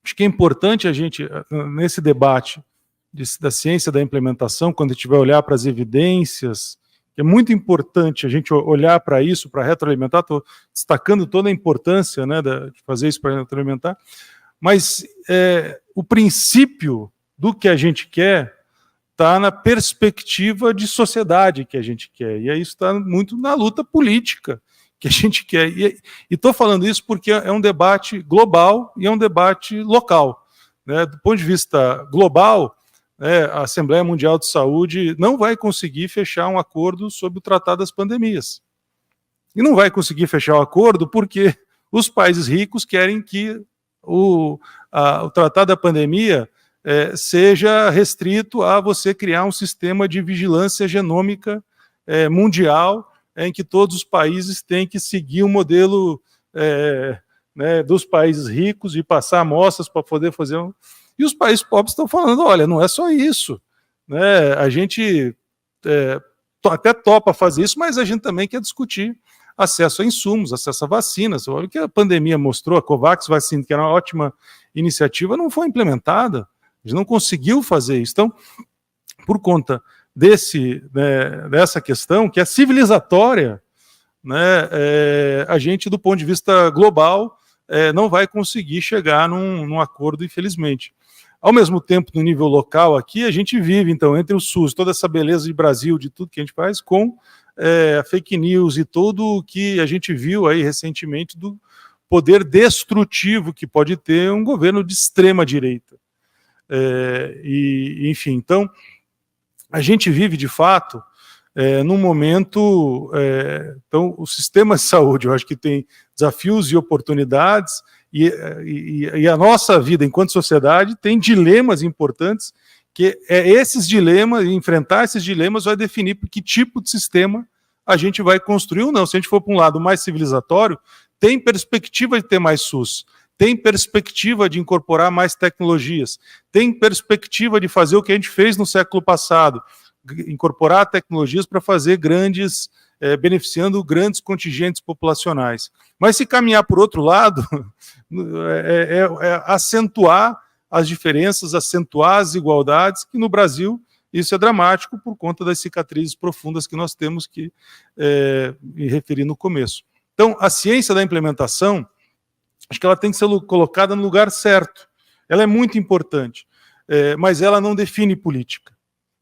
acho que é importante a gente, nesse debate da ciência da implementação, quando a gente vai olhar para as evidências, é muito importante a gente olhar para isso, para retroalimentar. Estou destacando toda a importância, né, de fazer isso para retroalimentar, mas o princípio do que a gente quer está na perspectiva de sociedade que a gente quer, e aí isso está muito na luta política que a gente quer. E estou falando isso porque é um debate global e é um debate local, né? Do ponto de vista global, a Assembleia Mundial de Saúde não vai conseguir fechar um acordo sobre o Tratado das Pandemias. E não vai conseguir fechar o acordo porque os países ricos querem que o Tratado da Pandemia seja restrito a você criar um sistema de vigilância genômica mundial, em que todos os países têm que seguir o modelo né, dos países ricos e passar amostras para poder fazer um... E os países pobres estão falando, olha, não é só isso, né? A gente até topa fazer isso, mas a gente também quer discutir acesso a insumos, acesso a vacinas. Olha o que a pandemia mostrou, a COVAX vacina, que era uma ótima iniciativa, não foi implementada, a gente não conseguiu fazer isso. Então, por conta dessa questão, que é civilizatória, né, a gente, do ponto de vista global, não vai conseguir chegar num acordo, infelizmente. Ao mesmo tempo, no nível local aqui, a gente vive, então, entre o SUS, toda essa beleza de Brasil, de tudo que a gente faz, com fake news e tudo o que a gente viu aí recentemente do poder destrutivo que pode ter um governo de extrema direita. Enfim, então, a gente vive, de fato, num momento... então, o sistema de saúde, eu acho que tem desafios e oportunidades, e a nossa vida enquanto sociedade tem dilemas importantes, que esses dilemas, enfrentar esses dilemas vai definir que tipo de sistema a gente vai construir ou não. Se a gente for para um lado mais civilizatório, tem perspectiva de ter mais SUS, tem perspectiva de incorporar mais tecnologias, tem perspectiva de fazer o que a gente fez no século passado, incorporar tecnologias para fazer beneficiando grandes contingentes populacionais. Mas se caminhar por outro lado, acentuar as diferenças, acentuar as desigualdades, que no Brasil isso é dramático por conta das cicatrizes profundas que nós temos que me referir no começo. Então, a ciência da implementação, acho que ela tem que ser colocada no lugar certo. Ela é muito importante, mas ela não define política.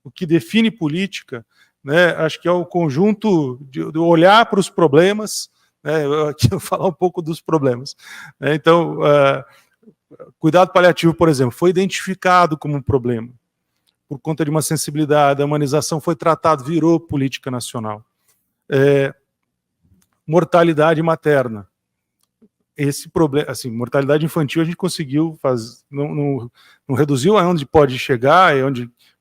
O que define política, né, acho que é o conjunto de olhar para os problemas, né, aqui eu vou falar um pouco dos problemas. Né, então, cuidado paliativo, por exemplo, foi identificado como um problema. Por conta de uma sensibilidade, a humanização foi tratado, virou política nacional. Mortalidade materna. esse problema, assim, mortalidade infantil a gente conseguiu fazer, não reduziu aonde pode chegar,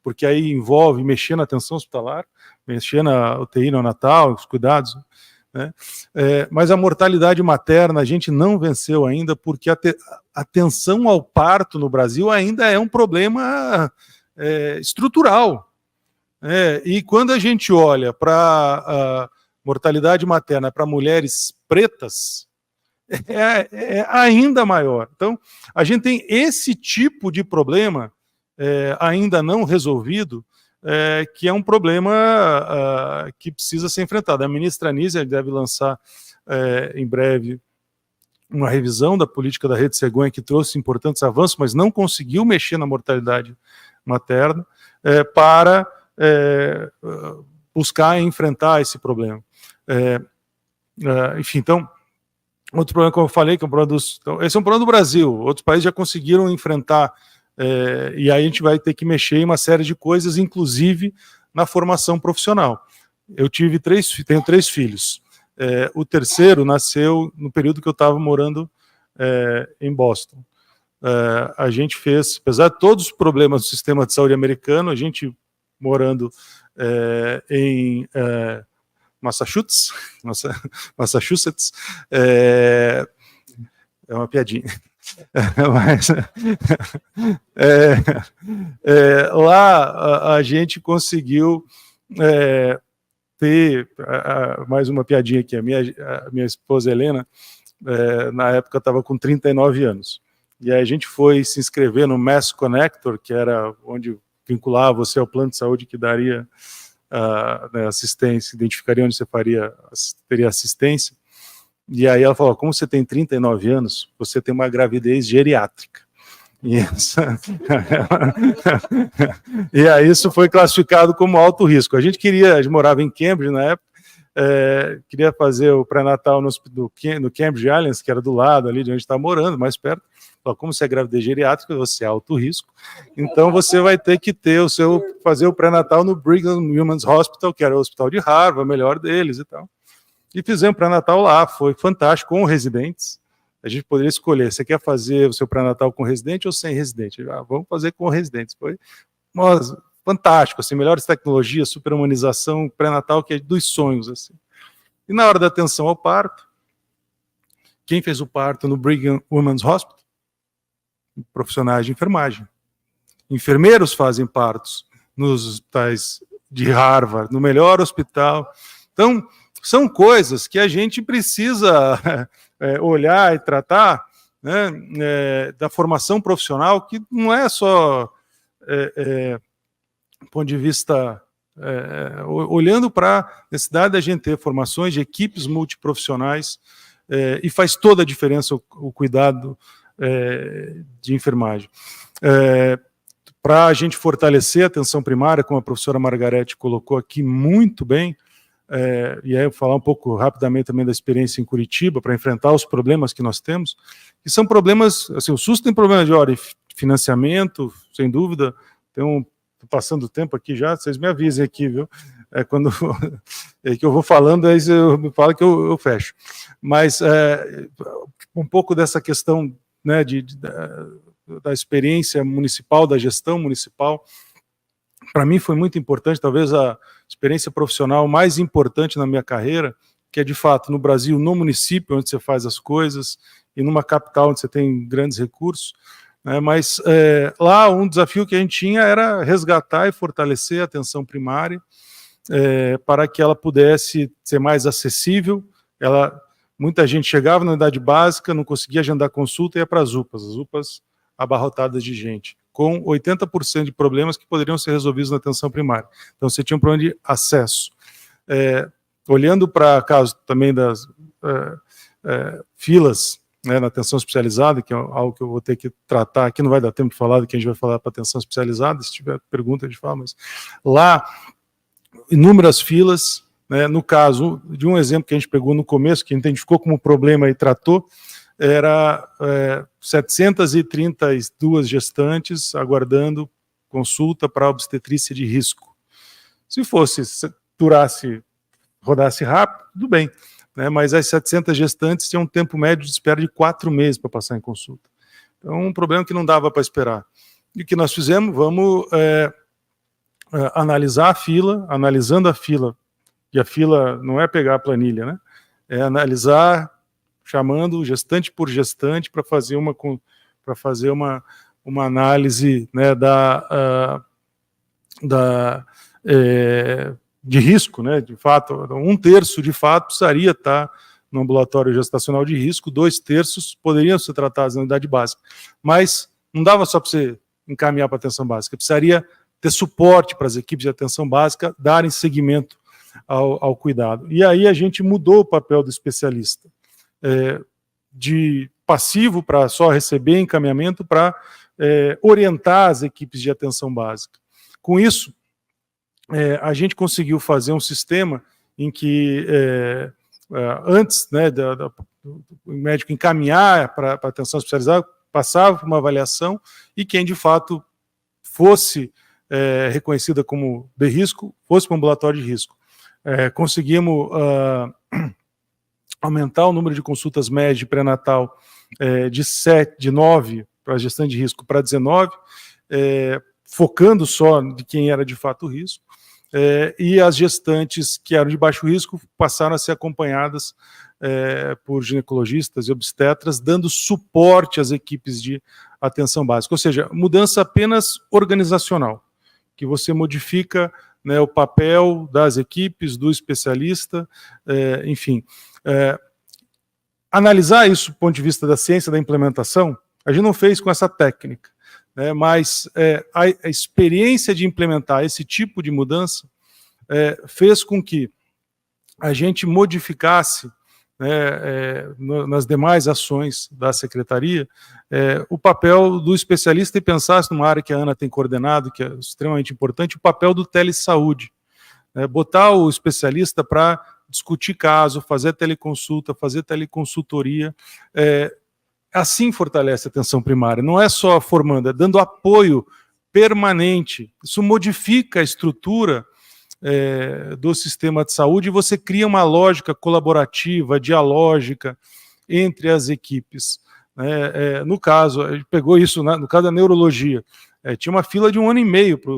porque aí envolve mexer na atenção hospitalar, mexer na UTI neonatal, os cuidados, né? Mas a mortalidade materna a gente não venceu ainda, porque a atenção ao parto no Brasil ainda é um problema estrutural. E quando a gente olha para a mortalidade materna para mulheres pretas, é ainda maior. Então, a gente tem esse tipo de problema ainda não resolvido, que é um problema que precisa ser enfrentado. A ministra Anísia deve lançar em breve uma revisão da política da Rede Cegonha, que trouxe importantes avanços, mas não conseguiu mexer na mortalidade materna para buscar enfrentar esse problema. Enfim, então, outro problema, como eu falei, que é um problema então, esse é um problema do Brasil. Outros países já conseguiram enfrentar, e aí a gente vai ter que mexer em uma série de coisas, inclusive na formação profissional. Eu tenho 3 filhos. O terceiro nasceu no período que eu estava morando em Boston. A gente fez, apesar de todos os problemas do sistema de saúde americano, a gente morando em Massachusetts, é uma piadinha. Mas, lá a gente conseguiu ter mais uma piadinha aqui. A minha esposa Helena, na época, estava com 39 anos. E aí a gente foi se inscrever no Mass Connector, que era onde vinculava você ao plano de saúde que daria assistência, identificaria onde você teria assistência. E aí ela falou, como você tem 39 anos, você tem uma gravidez geriátrica. E aí isso foi classificado como alto risco. A gente morava em Cambridge na época, queria fazer o pré-natal no Cambridge Islands, que era do lado ali de onde está morando, mais perto. Falou, como você é gravidez geriátrica, você é alto risco, então você vai ter que fazer o pré-natal no Brigham Women's Hospital, que era o hospital de Harvard, o melhor deles e tal. E fizemos pré-natal lá, foi fantástico, com residentes. A gente poderia escolher, você quer fazer o seu pré-natal com residente ou sem residente? Vamos fazer com residentes. Foi fantástico, assim, melhores tecnologias, super-humanização, pré-natal, que é dos sonhos. Assim. E na hora da atenção ao parto, quem fez o parto no Brigham Women's Hospital? Profissionais de enfermagem. Enfermeiros fazem partos nos hospitais de Harvard, no melhor hospital. Então, são coisas que a gente precisa olhar e tratar, né, da formação profissional, que não é só do ponto de vista olhando para a necessidade da gente ter formações de equipes multiprofissionais, e faz toda a diferença o cuidado de enfermagem. Para a gente fortalecer a atenção primária, como a professora Margarete colocou aqui muito bem, e aí eu vou falar um pouco rapidamente também da experiência em Curitiba, para enfrentar os problemas que nós temos, que são problemas, assim, o SUS tem problema de financiamento, sem dúvida, estou passando o tempo aqui já, vocês me avisem aqui, viu? Quando que eu vou falando, aí eu me falo que eu fecho. Mas um pouco dessa questão, né, da experiência municipal, da gestão municipal, para mim foi muito importante, talvez a experiência profissional mais importante na minha carreira, que é de fato no Brasil, no município onde você faz as coisas, e numa capital onde você tem grandes recursos, né, mas lá um desafio que a gente tinha era resgatar e fortalecer a atenção primária, para que ela pudesse ser mais acessível. Muita gente chegava na unidade básica, não conseguia agendar consulta e ia para as UPAs abarrotadas de gente, com 80% de problemas que poderiam ser resolvidos na atenção primária. Então você tinha um problema de acesso. Olhando para caso também das filas, né, na atenção especializada, que é algo que eu vou ter que tratar aqui, não vai dar tempo de falar do que a gente vai falar para atenção especializada, se tiver pergunta a gente fala, mas lá, inúmeras filas, né, no caso de um exemplo que a gente pegou no começo, que a gente identificou como problema e tratou, era 732 gestantes aguardando consulta para obstetrícia de risco. Se fosse, rodasse rápido, tudo bem, né, mas as 700 gestantes tinham um tempo médio de espera de 4 meses para passar em consulta. Então, um problema que não dava para esperar. E o que nós fizemos? Vamos analisar a fila, analisando a fila, e a fila não é pegar a planilha, né? É analisar, chamando gestante por gestante para fazer uma análise, né, de risco, né? De fato, 1/3 de fato precisaria estar no ambulatório gestacional de risco, 2/3 poderiam ser tratados na unidade básica. Mas não dava só para você encaminhar para a atenção básica, precisaria ter suporte para as equipes de atenção básica darem seguimento ao cuidado. E aí a gente mudou o papel do especialista, de passivo para só receber encaminhamento para orientar as equipes de atenção básica. Com isso, a gente conseguiu fazer um sistema em que antes, né, do médico encaminhar para atenção especializada, passava por uma avaliação e quem de fato fosse reconhecida como de risco, fosse para o ambulatório de risco. Conseguimos aumentar o número de consultas médias de pré-natal de 9 para gestante de risco para 19, focando só de quem era de fato risco, e as gestantes que eram de baixo risco passaram a ser acompanhadas por ginecologistas e obstetras, dando suporte às equipes de atenção básica. Ou seja, mudança apenas organizacional, que você modifica, né, o papel das equipes, do especialista, enfim. Analisar isso do ponto de vista da ciência da implementação, a gente não fez com essa técnica, né, mas a experiência de implementar esse tipo de mudança fez com que a gente modificasse, nas demais ações da secretaria, o papel do especialista e pensasse numa área que a Ana tem coordenado, que é extremamente importante, o papel do telesaúde. Botar o especialista para discutir caso, fazer teleconsulta, fazer teleconsultoria, assim fortalece a atenção primária. Não é só formando, é dando apoio permanente. Isso modifica a estrutura do sistema de saúde e você cria uma lógica colaborativa, dialógica entre as equipes. No caso, a gente pegou isso no caso da neurologia. Tinha uma fila de 1 ano e meio para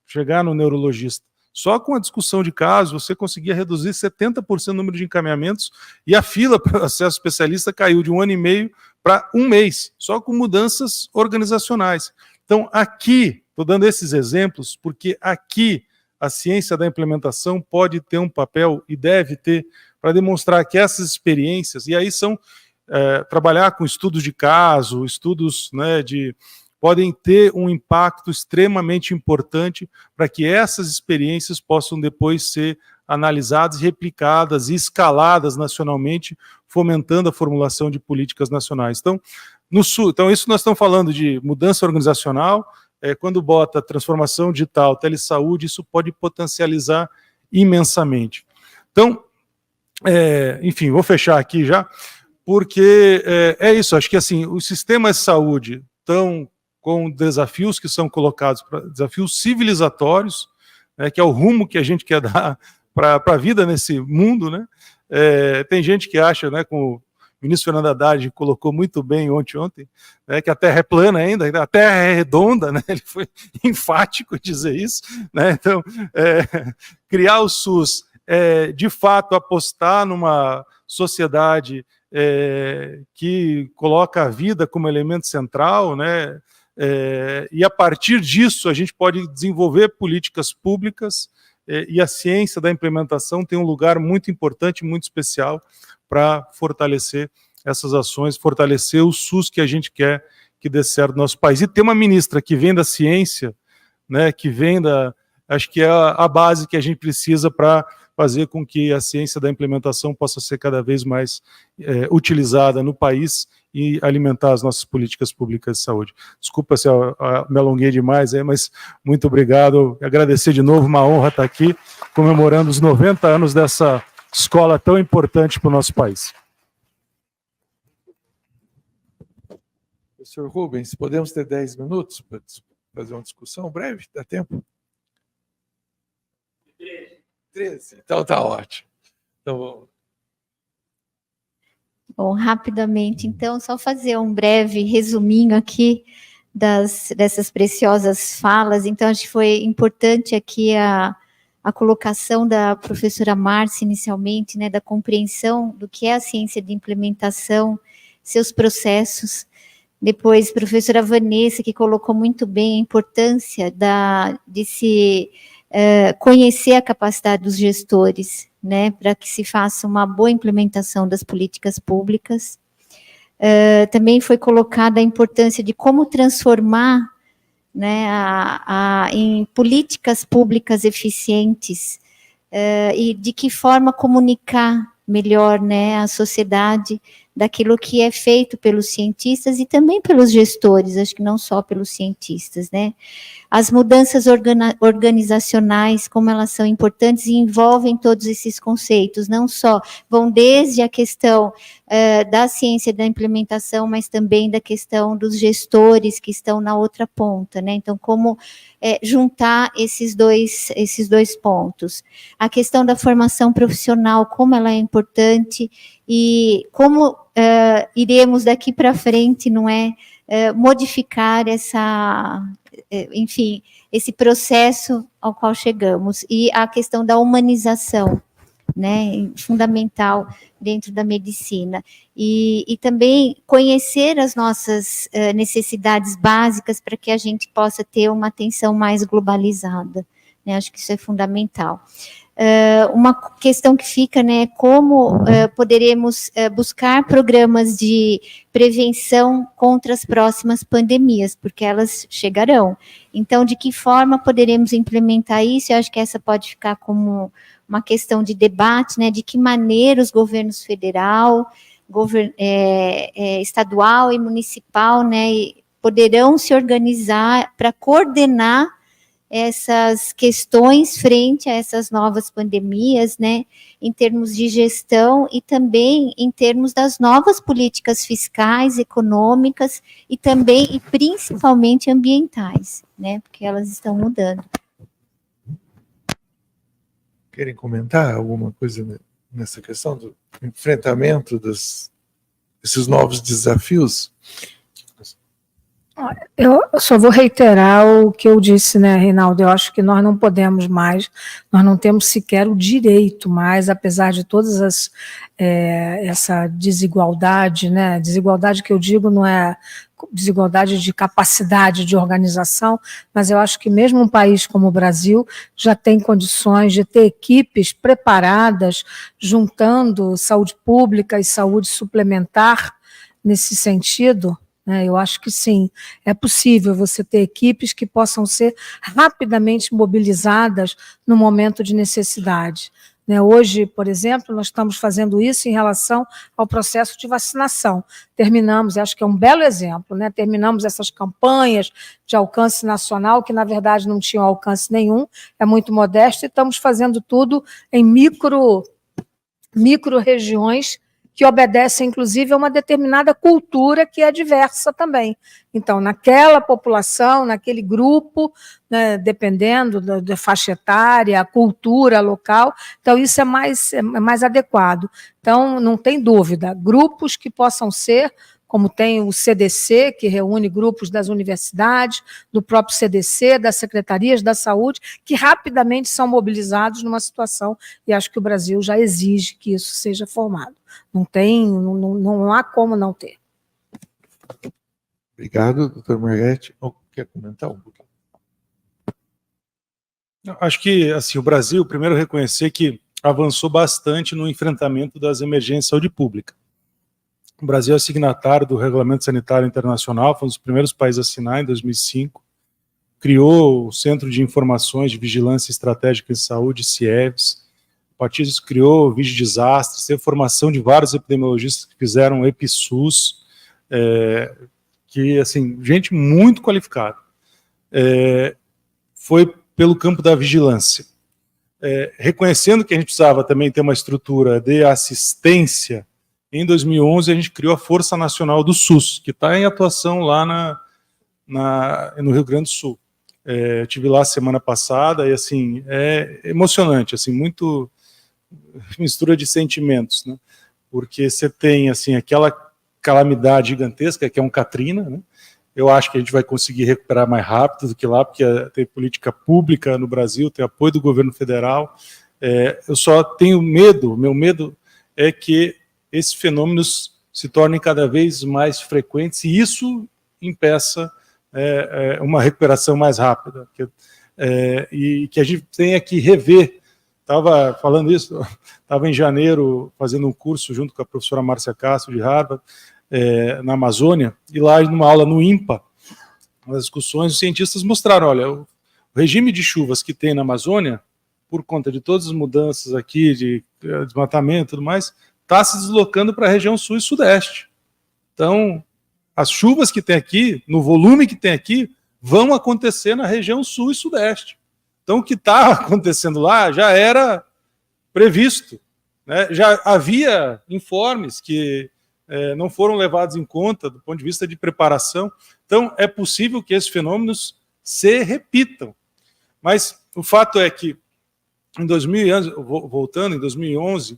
chegar no neurologista. Só com a discussão de caso, você conseguia reduzir 70% o número de encaminhamentos e a fila para acesso especialista caiu de 1 ano e meio para 1 mês, só com mudanças organizacionais. Então, aqui, estou dando esses exemplos, porque aqui a ciência da implementação pode ter um papel, e deve ter, para demonstrar que essas experiências, e aí são trabalhar com estudos de caso, estudos, né, podem ter um impacto extremamente importante para que essas experiências possam depois ser analisadas, replicadas e escaladas nacionalmente, fomentando a formulação de políticas nacionais. Então, isso nós estamos falando de mudança organizacional. Quando bota transformação digital, telesaúde, isso pode potencializar imensamente. Então, enfim, vou fechar aqui já, porque é isso, acho que assim, os sistemas de saúde estão com desafios que são colocados, desafios civilizatórios, que é o rumo que a gente quer dar para a vida nesse mundo, né? Tem gente que acha, né, como o ministro Fernando Haddad colocou muito bem ontem, né, que a Terra é plana ainda, a Terra é redonda, né? Ele foi enfático em dizer isso, né? Então, criar o SUS, de fato apostar numa sociedade que coloca a vida como elemento central, né? E a partir disso a gente pode desenvolver políticas públicas, e a ciência da implementação tem um lugar muito importante, muito especial para fortalecer essas ações, fortalecer o SUS que a gente quer que dê certo no nosso país. E ter uma ministra que vem da ciência, né, que vem acho que é a base que a gente precisa para fazer com que a ciência da implementação possa ser cada vez mais utilizada no país e alimentar as nossas políticas públicas de saúde. Desculpa se eu me alonguei demais, mas muito obrigado. Agradecer de novo, uma honra estar aqui, comemorando os 90 anos dessa escola tão importante para o nosso país. Professor Rubens, podemos ter 10 minutos para fazer uma discussão breve? Dá tempo? 13. Então tá ótimo. Então, Bom, rapidamente, então, só fazer um breve resuminho aqui dessas preciosas falas. Então, acho que foi importante aqui a colocação da professora Márcia, inicialmente, né, da compreensão do que é a ciência de implementação, seus processos. Depois, professora Vanessa, que colocou muito bem a importância de se conhecer a capacidade dos gestores, né, para que se faça uma boa implementação das políticas públicas. Também foi colocada a importância de como transformar, né, em políticas públicas eficientes e de que forma comunicar melhor, né, a sociedade daquilo que é feito pelos cientistas e também pelos gestores, acho que não só pelos cientistas, né. As mudanças organizacionais, como elas são importantes e envolvem todos esses conceitos, não só vão desde a questão da ciência da implementação, mas também da questão dos gestores que estão na outra ponta, né? Então, como juntar esses dois pontos. A questão da formação profissional, como ela é importante e como iremos daqui para frente, não é, modificar enfim, esse processo ao qual chegamos. E a questão da humanização, né, fundamental dentro da medicina. E também conhecer as nossas necessidades básicas para que a gente possa ter uma atenção mais globalizada, né, acho que isso é fundamental. Uma questão que fica, né, como poderemos buscar programas de prevenção contra as próximas pandemias, porque elas chegarão. Então, de que forma poderemos implementar isso? Eu acho que essa pode ficar como uma questão de debate, né, de que maneira os governos federal, estadual e municipal, né, poderão se organizar para coordenar essas questões frente a essas novas pandemias, né, em termos de gestão e também em termos das novas políticas fiscais, econômicas e também e principalmente ambientais, né, porque elas estão mudando. Querem comentar alguma coisa nessa questão do enfrentamento desses novos desafios? Eu só vou reiterar o que eu disse, né, Reinaldo? Eu acho que nós não podemos mais, nós não temos sequer o direito mais, apesar de todas essa desigualdade, né? Desigualdade que eu digo não é desigualdade de capacidade de organização, mas eu acho que mesmo um país como o Brasil já tem condições de ter equipes preparadas, juntando saúde pública e saúde suplementar nesse sentido. Eu acho que sim, é possível você ter equipes que possam ser rapidamente mobilizadas no momento de necessidade. Hoje, por exemplo, nós estamos fazendo isso em relação ao processo de vacinação. Terminamos, acho que é um belo exemplo, né? Terminamos essas campanhas de alcance nacional, que na verdade não tinham alcance nenhum, é muito modesto, e estamos fazendo tudo em micro-regiões que obedecem, inclusive, a uma determinada cultura que é diversa também. Então, naquela população, naquele grupo, né, dependendo da faixa etária, a cultura local, então isso é mais adequado. Então, não tem dúvida, grupos que possam ser, como tem o CDC, que reúne grupos das universidades, do próprio CDC, das secretarias da saúde, que rapidamente são mobilizados numa situação, e acho que o Brasil já exige que isso seja formado. Não há como não ter. Obrigado, doutor Margarete. Quer comentar um pouquinho? Acho que assim, o Brasil, primeiro, reconhecer que avançou bastante no enfrentamento das emergências de saúde pública. O Brasil é signatário do Regulamento Sanitário Internacional, foi um dos primeiros países a assinar em 2005, criou o Centro de Informações de Vigilância Estratégica em Saúde, CIEVS, a partir disso criou Vigio Desastres, teve formação de vários epidemiologistas que fizeram EpiSUS, que, assim, gente muito qualificada. Foi pelo campo da vigilância. Reconhecendo que a gente precisava também ter uma estrutura de assistência, em 2011 a gente criou a Força Nacional do SUS, que está em atuação lá no Rio Grande do Sul. Eu estive lá semana passada e, assim, é emocionante, assim, muito mistura de sentimentos, né? porque você tem assim aquela calamidade gigantesca que é um Katrina, né? Eu acho que a gente vai conseguir recuperar mais rápido do que lá, porque tem política pública no Brasil, tem apoio do governo federal. Eu só tenho medo, meu medo é que esses fenômenos se tornem cada vez mais frequentes e isso impeça uma recuperação mais rápida. E que a gente tenha que rever. Estava falando isso, estava em janeiro fazendo um curso junto com a professora Márcia Castro, de Harvard, na Amazônia, e lá numa aula no INPA, nas discussões, os cientistas mostraram, olha, o regime de chuvas que tem na Amazônia, por conta de todas as mudanças aqui, de desmatamento e tudo mais, está se deslocando para a região sul e sudeste. Então, as chuvas que tem aqui, no volume que tem aqui, vão acontecer na região sul e sudeste. Então, o que está acontecendo lá já era previsto, né? Já havia informes que não foram levados em conta do ponto de vista de preparação. Então, é possível que esses fenômenos se repitam. Mas o fato é que, em 2011, voltando, em 2011,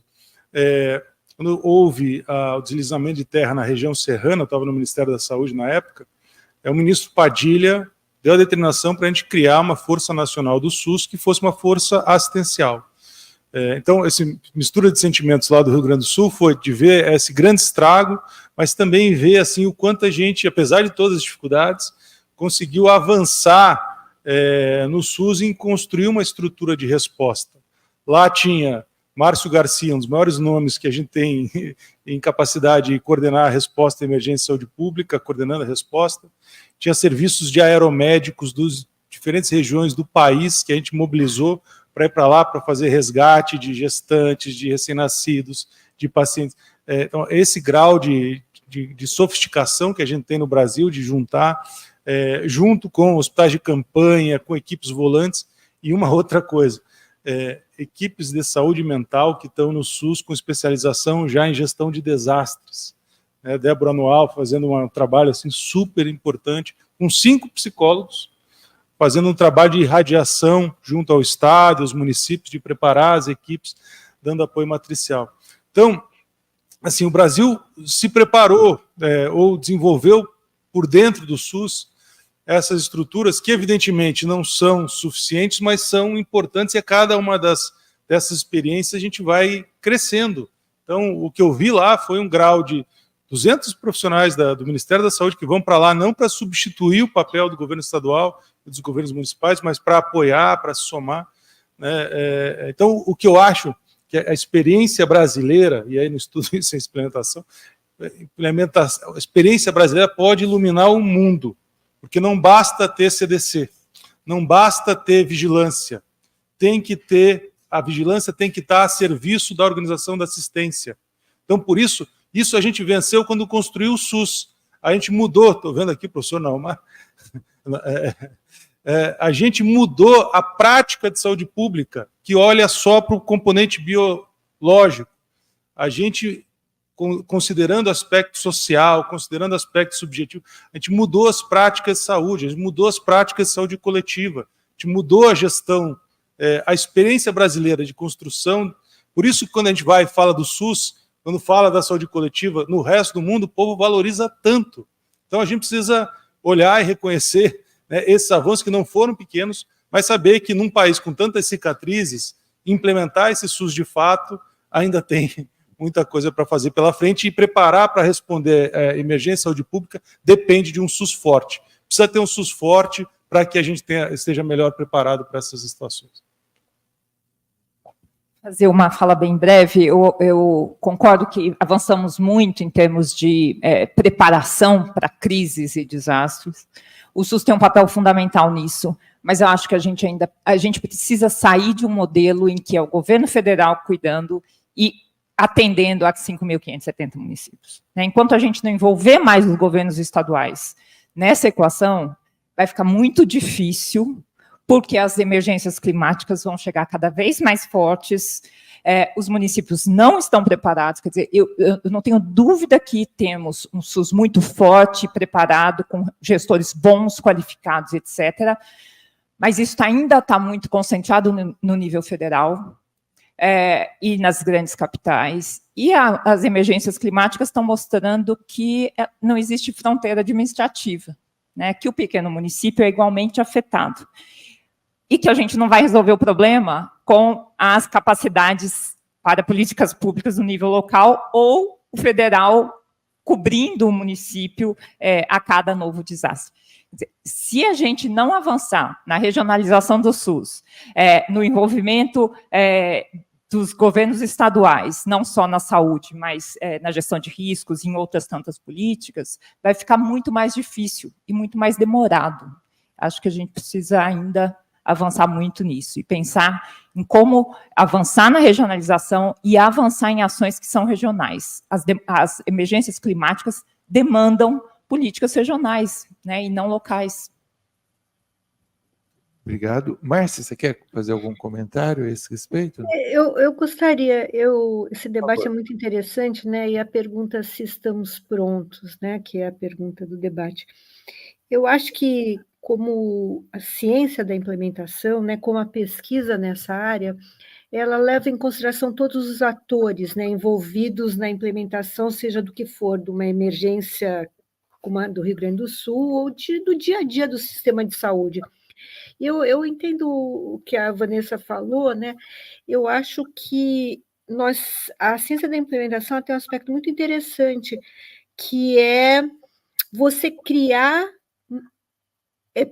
quando houve o deslizamento de terra na região serrana, eu estava no Ministério da Saúde na época, o ministro Padilha deu a determinação para a gente criar uma Força Nacional do SUS que fosse uma força assistencial. Então, essa mistura de sentimentos lá do Rio Grande do Sul foi de ver esse grande estrago, mas também ver assim, o quanto a gente, apesar de todas as dificuldades, conseguiu avançar no SUS em construir uma estrutura de resposta. Lá tinha Márcio Garcia, um dos maiores nomes que a gente tem em capacidade de coordenar a resposta à emergência de saúde pública, coordenando a resposta. Tinha serviços de aeromédicos dos diferentes regiões do país que a gente mobilizou para ir para lá para fazer resgate de gestantes, de recém-nascidos, de pacientes. Então, esse grau de sofisticação que a gente tem no Brasil, de juntar, junto com hospitais de campanha, com equipes volantes, e uma outra coisa, equipes de saúde mental que estão no SUS com especialização já em gestão de desastres. Débora Anual fazendo um trabalho assim, super importante, com 5 psicólogos, fazendo um trabalho de irradiação junto ao Estado, aos municípios, de preparar as equipes, dando apoio matricial. Então, assim, o Brasil se preparou ou desenvolveu por dentro do SUS essas estruturas que, evidentemente, não são suficientes, mas são importantes e a cada uma dessas experiências a gente vai crescendo. Então, o que eu vi lá foi um grau de 200 profissionais do Ministério da Saúde que vão para lá não para substituir o papel do governo estadual e dos governos municipais, mas para apoiar, para se somar. Então, o que eu acho que a experiência brasileira, e aí no estudo isso é implementação, a experiência brasileira pode iluminar o mundo, porque não basta ter CDC, não basta ter vigilância, a vigilância tem que estar a serviço da organização da assistência. Então, por isso a gente venceu quando construiu o SUS. A gente mudou, estou vendo aqui, professor Naumar, a gente mudou a prática de saúde pública, que olha só para o componente biológico. A gente, considerando aspecto social, considerando aspecto subjetivo, a gente mudou as práticas de saúde, a gente mudou as práticas de saúde coletiva, a gente mudou a gestão, a experiência brasileira de construção. Por isso que quando a gente vai e fala do SUS, quando fala da saúde coletiva, no resto do mundo, o povo valoriza tanto. Então, a gente precisa olhar e reconhecer esses avanços que não foram pequenos, mas saber que num país com tantas cicatrizes, implementar esse SUS de fato ainda tem muita coisa para fazer pela frente e preparar para responder à emergência de saúde pública depende de um SUS forte. Precisa ter um SUS forte para que a gente esteja melhor preparado para essas situações. Fazer uma fala bem breve, eu concordo que avançamos muito em termos de preparação para crises e desastres. O SUS tem um papel fundamental nisso, mas eu acho que a gente precisa sair de um modelo em que é o governo federal cuidando e atendendo a 5.570 municípios. Enquanto a gente não envolver mais os governos estaduais nessa equação, vai ficar muito difícil, porque as emergências climáticas vão chegar cada vez mais fortes, os municípios não estão preparados, quer dizer, eu não tenho dúvida que temos um SUS muito forte, preparado, com gestores bons, qualificados, etc., mas isso ainda está muito concentrado no nível federal e nas grandes capitais, E as emergências climáticas estão mostrando que não existe fronteira administrativa, né, que o pequeno município é igualmente afetado. E que a gente não vai resolver o problema com as capacidades para políticas públicas no nível local ou o federal cobrindo o município a cada novo desastre. Quer dizer, se a gente não avançar na regionalização do SUS, no envolvimento dos governos estaduais, não só na saúde, mas na gestão de riscos e em outras tantas políticas, vai ficar muito mais difícil e muito mais demorado. Acho que a gente precisa ainda avançar muito nisso e pensar em como avançar na regionalização e avançar em ações que são regionais. As emergências climáticas demandam políticas regionais, né, e não locais. Obrigado. Márcia, você quer fazer algum comentário a esse respeito? Eu gostaria, esse debate é muito interessante, né? E a pergunta se estamos prontos, né? Que é a pergunta do debate. Eu acho que, como a ciência da implementação, né? Como a pesquisa nessa área, ela leva em consideração todos os atores, né? Envolvidos na implementação, seja do que for, de uma emergência como a do Rio Grande do Sul ou do dia a dia do sistema de saúde. Eu entendo o que a Vanessa falou, né? Eu acho que a ciência da implementação tem um aspecto muito interessante, que é você criar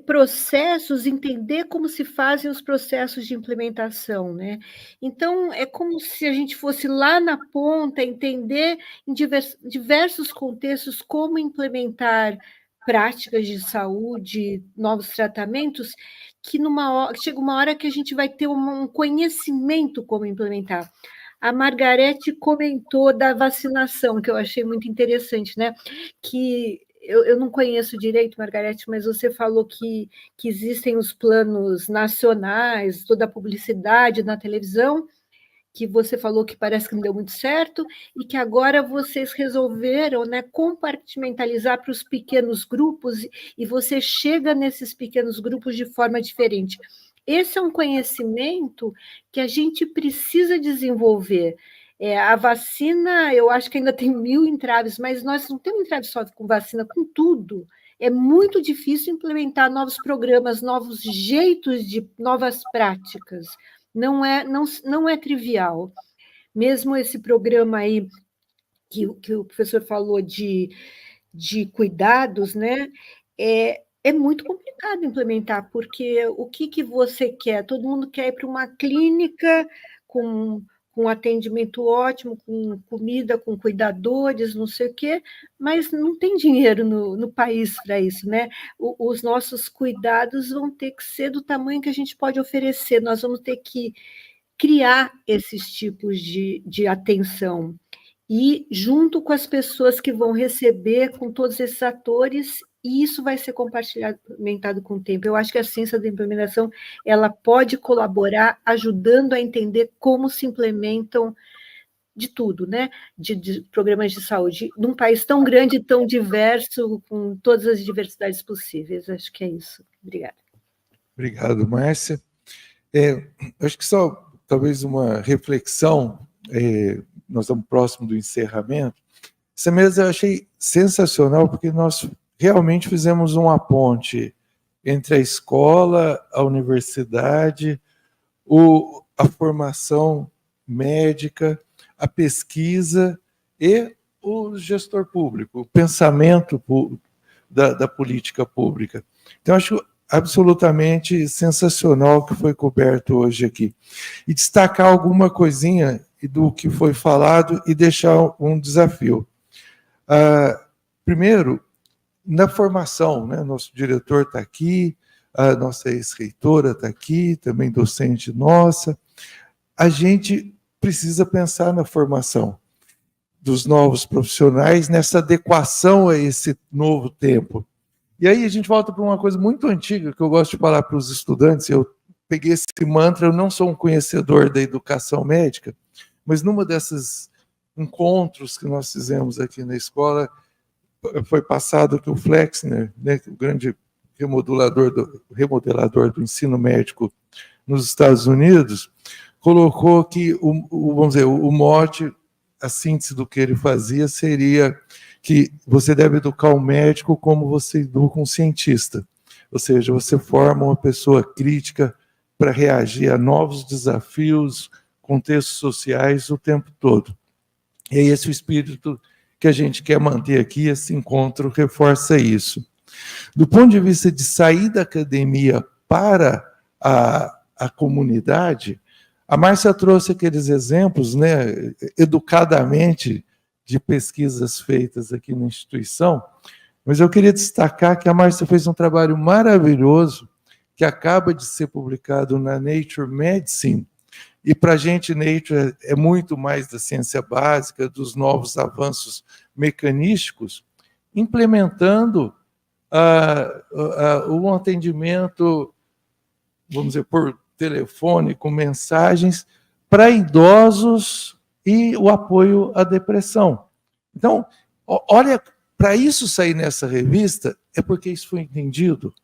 processos, entender como se fazem os processos de implementação, né? Então, é como se a gente fosse lá na ponta, entender em diversos contextos como implementar práticas de saúde, novos tratamentos, que chega uma hora que a gente vai ter um conhecimento como implementar. A Margarete comentou da vacinação, que eu achei muito interessante, né? Que eu não conheço direito, Margarete, mas você falou que existem os planos nacionais, toda a publicidade na televisão, que você falou que parece que não deu muito certo, e que agora vocês resolveram, né, compartimentalizar para os pequenos grupos, e você chega nesses pequenos grupos de forma diferente. Esse é um conhecimento que a gente precisa desenvolver. A vacina, eu acho que ainda tem 1000 entraves, mas nós não temos entrave só com vacina, com tudo. É muito difícil implementar novos programas, novos jeitos novas práticas. Não é trivial. Mesmo esse programa aí que o professor falou de cuidados, né? É muito complicado implementar, porque o que você quer? Todo mundo quer ir para uma clínica com atendimento ótimo, com comida, com cuidadores, não sei o quê, mas não tem dinheiro no país para isso, né? Os nossos cuidados vão ter que ser do tamanho que a gente pode oferecer, nós vamos ter que criar esses tipos de atenção, e junto com as pessoas que vão receber, com todos esses atores, e isso vai ser compartilhado com o tempo. Eu acho que a ciência da implementação ela pode colaborar, ajudando a entender como se implementam de tudo, né? De programas de saúde, num país tão grande, tão diverso, com todas as diversidades possíveis. Acho que é isso. Obrigada. Obrigado, Márcia. Acho que só talvez uma reflexão, nós estamos próximo do encerramento. Essa mesa eu achei sensacional, porque nós realmente fizemos uma ponte entre a escola, a universidade, a formação médica, a pesquisa e o gestor público, o pensamento da política pública. Então, acho absolutamente sensacional o que foi coberto hoje aqui. E destacar alguma coisinha do que foi falado e deixar um desafio. Primeiro, na formação, né? Nosso diretor está aqui, a nossa ex-reitora está aqui, também docente nossa. A gente precisa pensar na formação dos novos profissionais, nessa adequação a esse novo tempo. E aí a gente volta para uma coisa muito antiga, que eu gosto de falar para os estudantes. Eu peguei esse mantra, eu não sou um conhecedor da educação médica, mas numa desses encontros que nós fizemos aqui na escola, foi passado que o Flexner, né, o grande remodelador do ensino médico nos Estados Unidos, colocou que, vamos dizer, o mote, a síntese do que ele fazia seria que você deve educar o médico como você educa um cientista. Ou seja, você forma uma pessoa crítica para reagir a novos desafios, contextos sociais o tempo todo. E é esse o espírito que a gente quer manter aqui, esse encontro reforça isso. Do ponto de vista de sair da academia para a comunidade, a Márcia trouxe aqueles exemplos, né, educadamente, de pesquisas feitas aqui na instituição, mas eu queria destacar que a Márcia fez um trabalho maravilhoso, que acaba de ser publicado na Nature Medicine, e para a gente Nature é muito mais da ciência básica, dos novos avanços mecanísticos, implementando um atendimento, vamos dizer, por telefone, com mensagens, para idosos e o apoio à depressão. Então, olha, para isso sair nessa revista, é porque isso foi entendido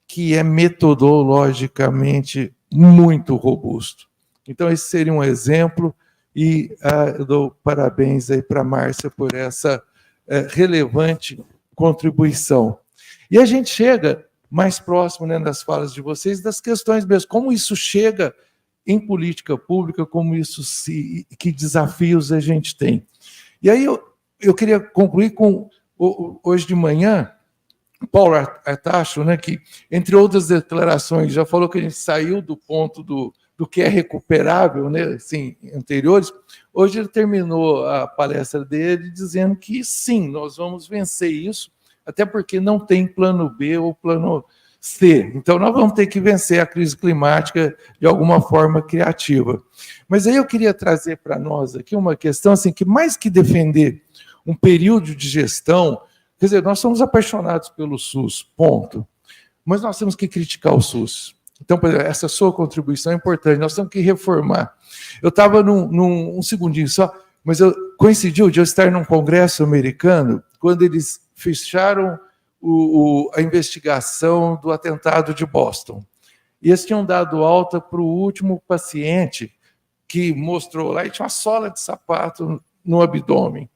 que é metodologicamente muito robusto. Então, esse seria um exemplo, e eu dou parabéns aí para a Márcia por essa relevante contribuição. E a gente chega mais próximo, né, das falas de vocês, das questões mesmo, como isso chega em política pública, como isso que desafios a gente tem. E aí eu queria concluir com, hoje de manhã, Paulo Artacho, né, que, entre outras declarações, já falou que a gente saiu do ponto do que é recuperável, né, assim, anteriores. Hoje ele terminou a palestra dele dizendo que, sim, nós vamos vencer isso, até porque não tem plano B ou plano C. Então, nós vamos ter que vencer a crise climática de alguma forma criativa. Mas aí eu queria trazer para nós aqui uma questão assim, que mais que defender um período de gestão, quer dizer, nós somos apaixonados pelo SUS, ponto. Mas nós temos que criticar o SUS. Então, por exemplo, essa sua contribuição é importante, nós temos que reformar. Eu estava um segundinho só, mas coincidiu de eu estar num congresso americano, quando eles fecharam a investigação do atentado de Boston. E eles tinham dado alta para o último paciente que mostrou lá, e tinha uma sola de sapato no abdômen.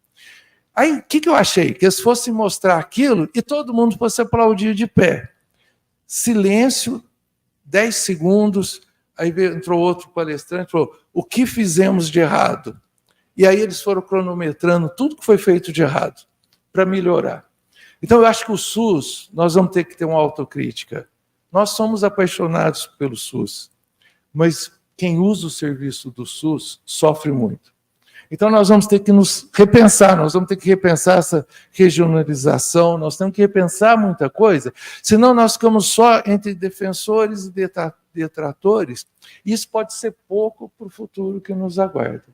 Aí, o que eu achei? Que eles fossem mostrar aquilo e todo mundo fosse aplaudir de pé. Silêncio, 10 segundos, aí entrou outro palestrante e falou, o que fizemos de errado? E aí eles foram cronometrando tudo que foi feito de errado, para melhorar. Então, eu acho que o SUS, nós vamos ter que ter uma autocrítica. Nós somos apaixonados pelo SUS, mas quem usa o serviço do SUS sofre muito. Então, nós vamos ter que nos repensar, nós vamos ter que repensar essa regionalização, nós temos que repensar muita coisa, senão nós ficamos só entre defensores e detratores, e isso pode ser pouco para o futuro que nos aguarda.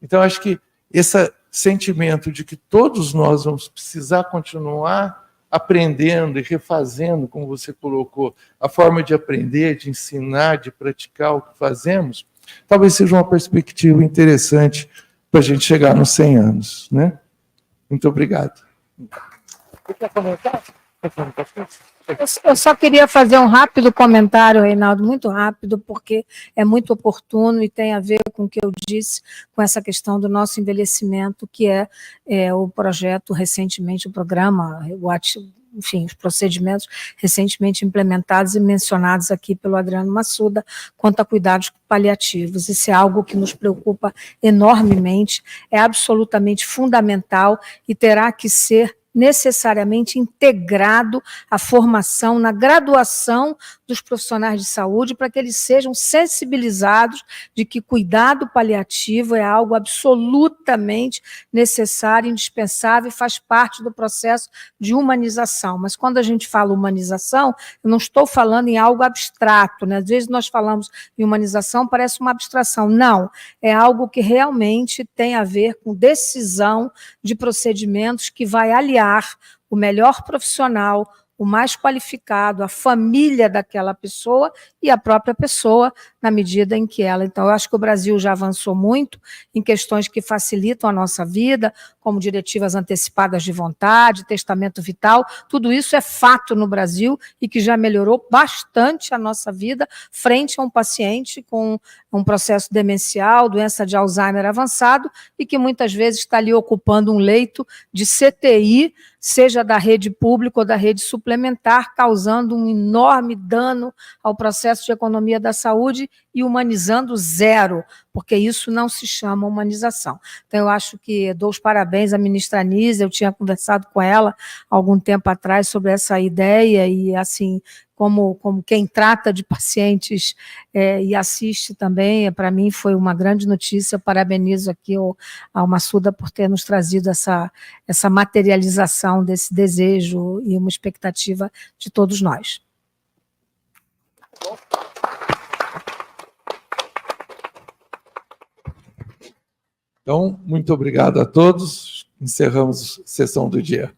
Então, acho que esse sentimento de que todos nós vamos precisar continuar aprendendo e refazendo, como você colocou, a forma de aprender, de ensinar, de praticar o que fazemos, talvez seja uma perspectiva interessante para a gente chegar nos 100 anos, né? Muito obrigado. Você quer comentar? Eu só queria fazer um rápido comentário, Reinaldo, muito rápido, porque é muito oportuno e tem a ver com o que eu disse, com essa questão do nosso envelhecimento, que é o projeto recentemente, o programa, enfim, os procedimentos recentemente implementados e mencionados aqui pelo Adriano Massuda, quanto a cuidados paliativos. Isso é algo que nos preocupa enormemente, é absolutamente fundamental e terá que ser necessariamente integrado à formação, na graduação dos profissionais de saúde, para que eles sejam sensibilizados de que cuidado paliativo é algo absolutamente necessário, indispensável e faz parte do processo de humanização. Mas quando a gente fala humanização, eu não estou falando em algo abstrato, né? Às vezes nós falamos em humanização, parece uma abstração. Não, é algo que realmente tem a ver com decisão de procedimentos que vai aliar o melhor profissional, o mais qualificado, a família daquela pessoa e a própria pessoa, na medida em que ela... Então, eu acho que o Brasil já avançou muito em questões que facilitam a nossa vida, como diretivas antecipadas de vontade, testamento vital, tudo isso é fato no Brasil e que já melhorou bastante a nossa vida frente a um paciente com um processo demencial, doença de Alzheimer avançado, e que muitas vezes está ali ocupando um leito de CTI, seja da rede pública ou da rede suplementar, causando um enorme dano ao processo de economia da saúde e humanizando zero, porque isso não se chama humanização. Então, eu acho que dou os parabéns à ministra Anísia, eu tinha conversado com ela há algum tempo atrás sobre essa ideia, e assim, como quem trata de pacientes e assiste também, para mim foi uma grande notícia. Eu parabenizo aqui ao Massuda por ter nos trazido essa materialização desse desejo e uma expectativa de todos nós. Então, muito obrigado a todos. Encerramos a sessão do dia.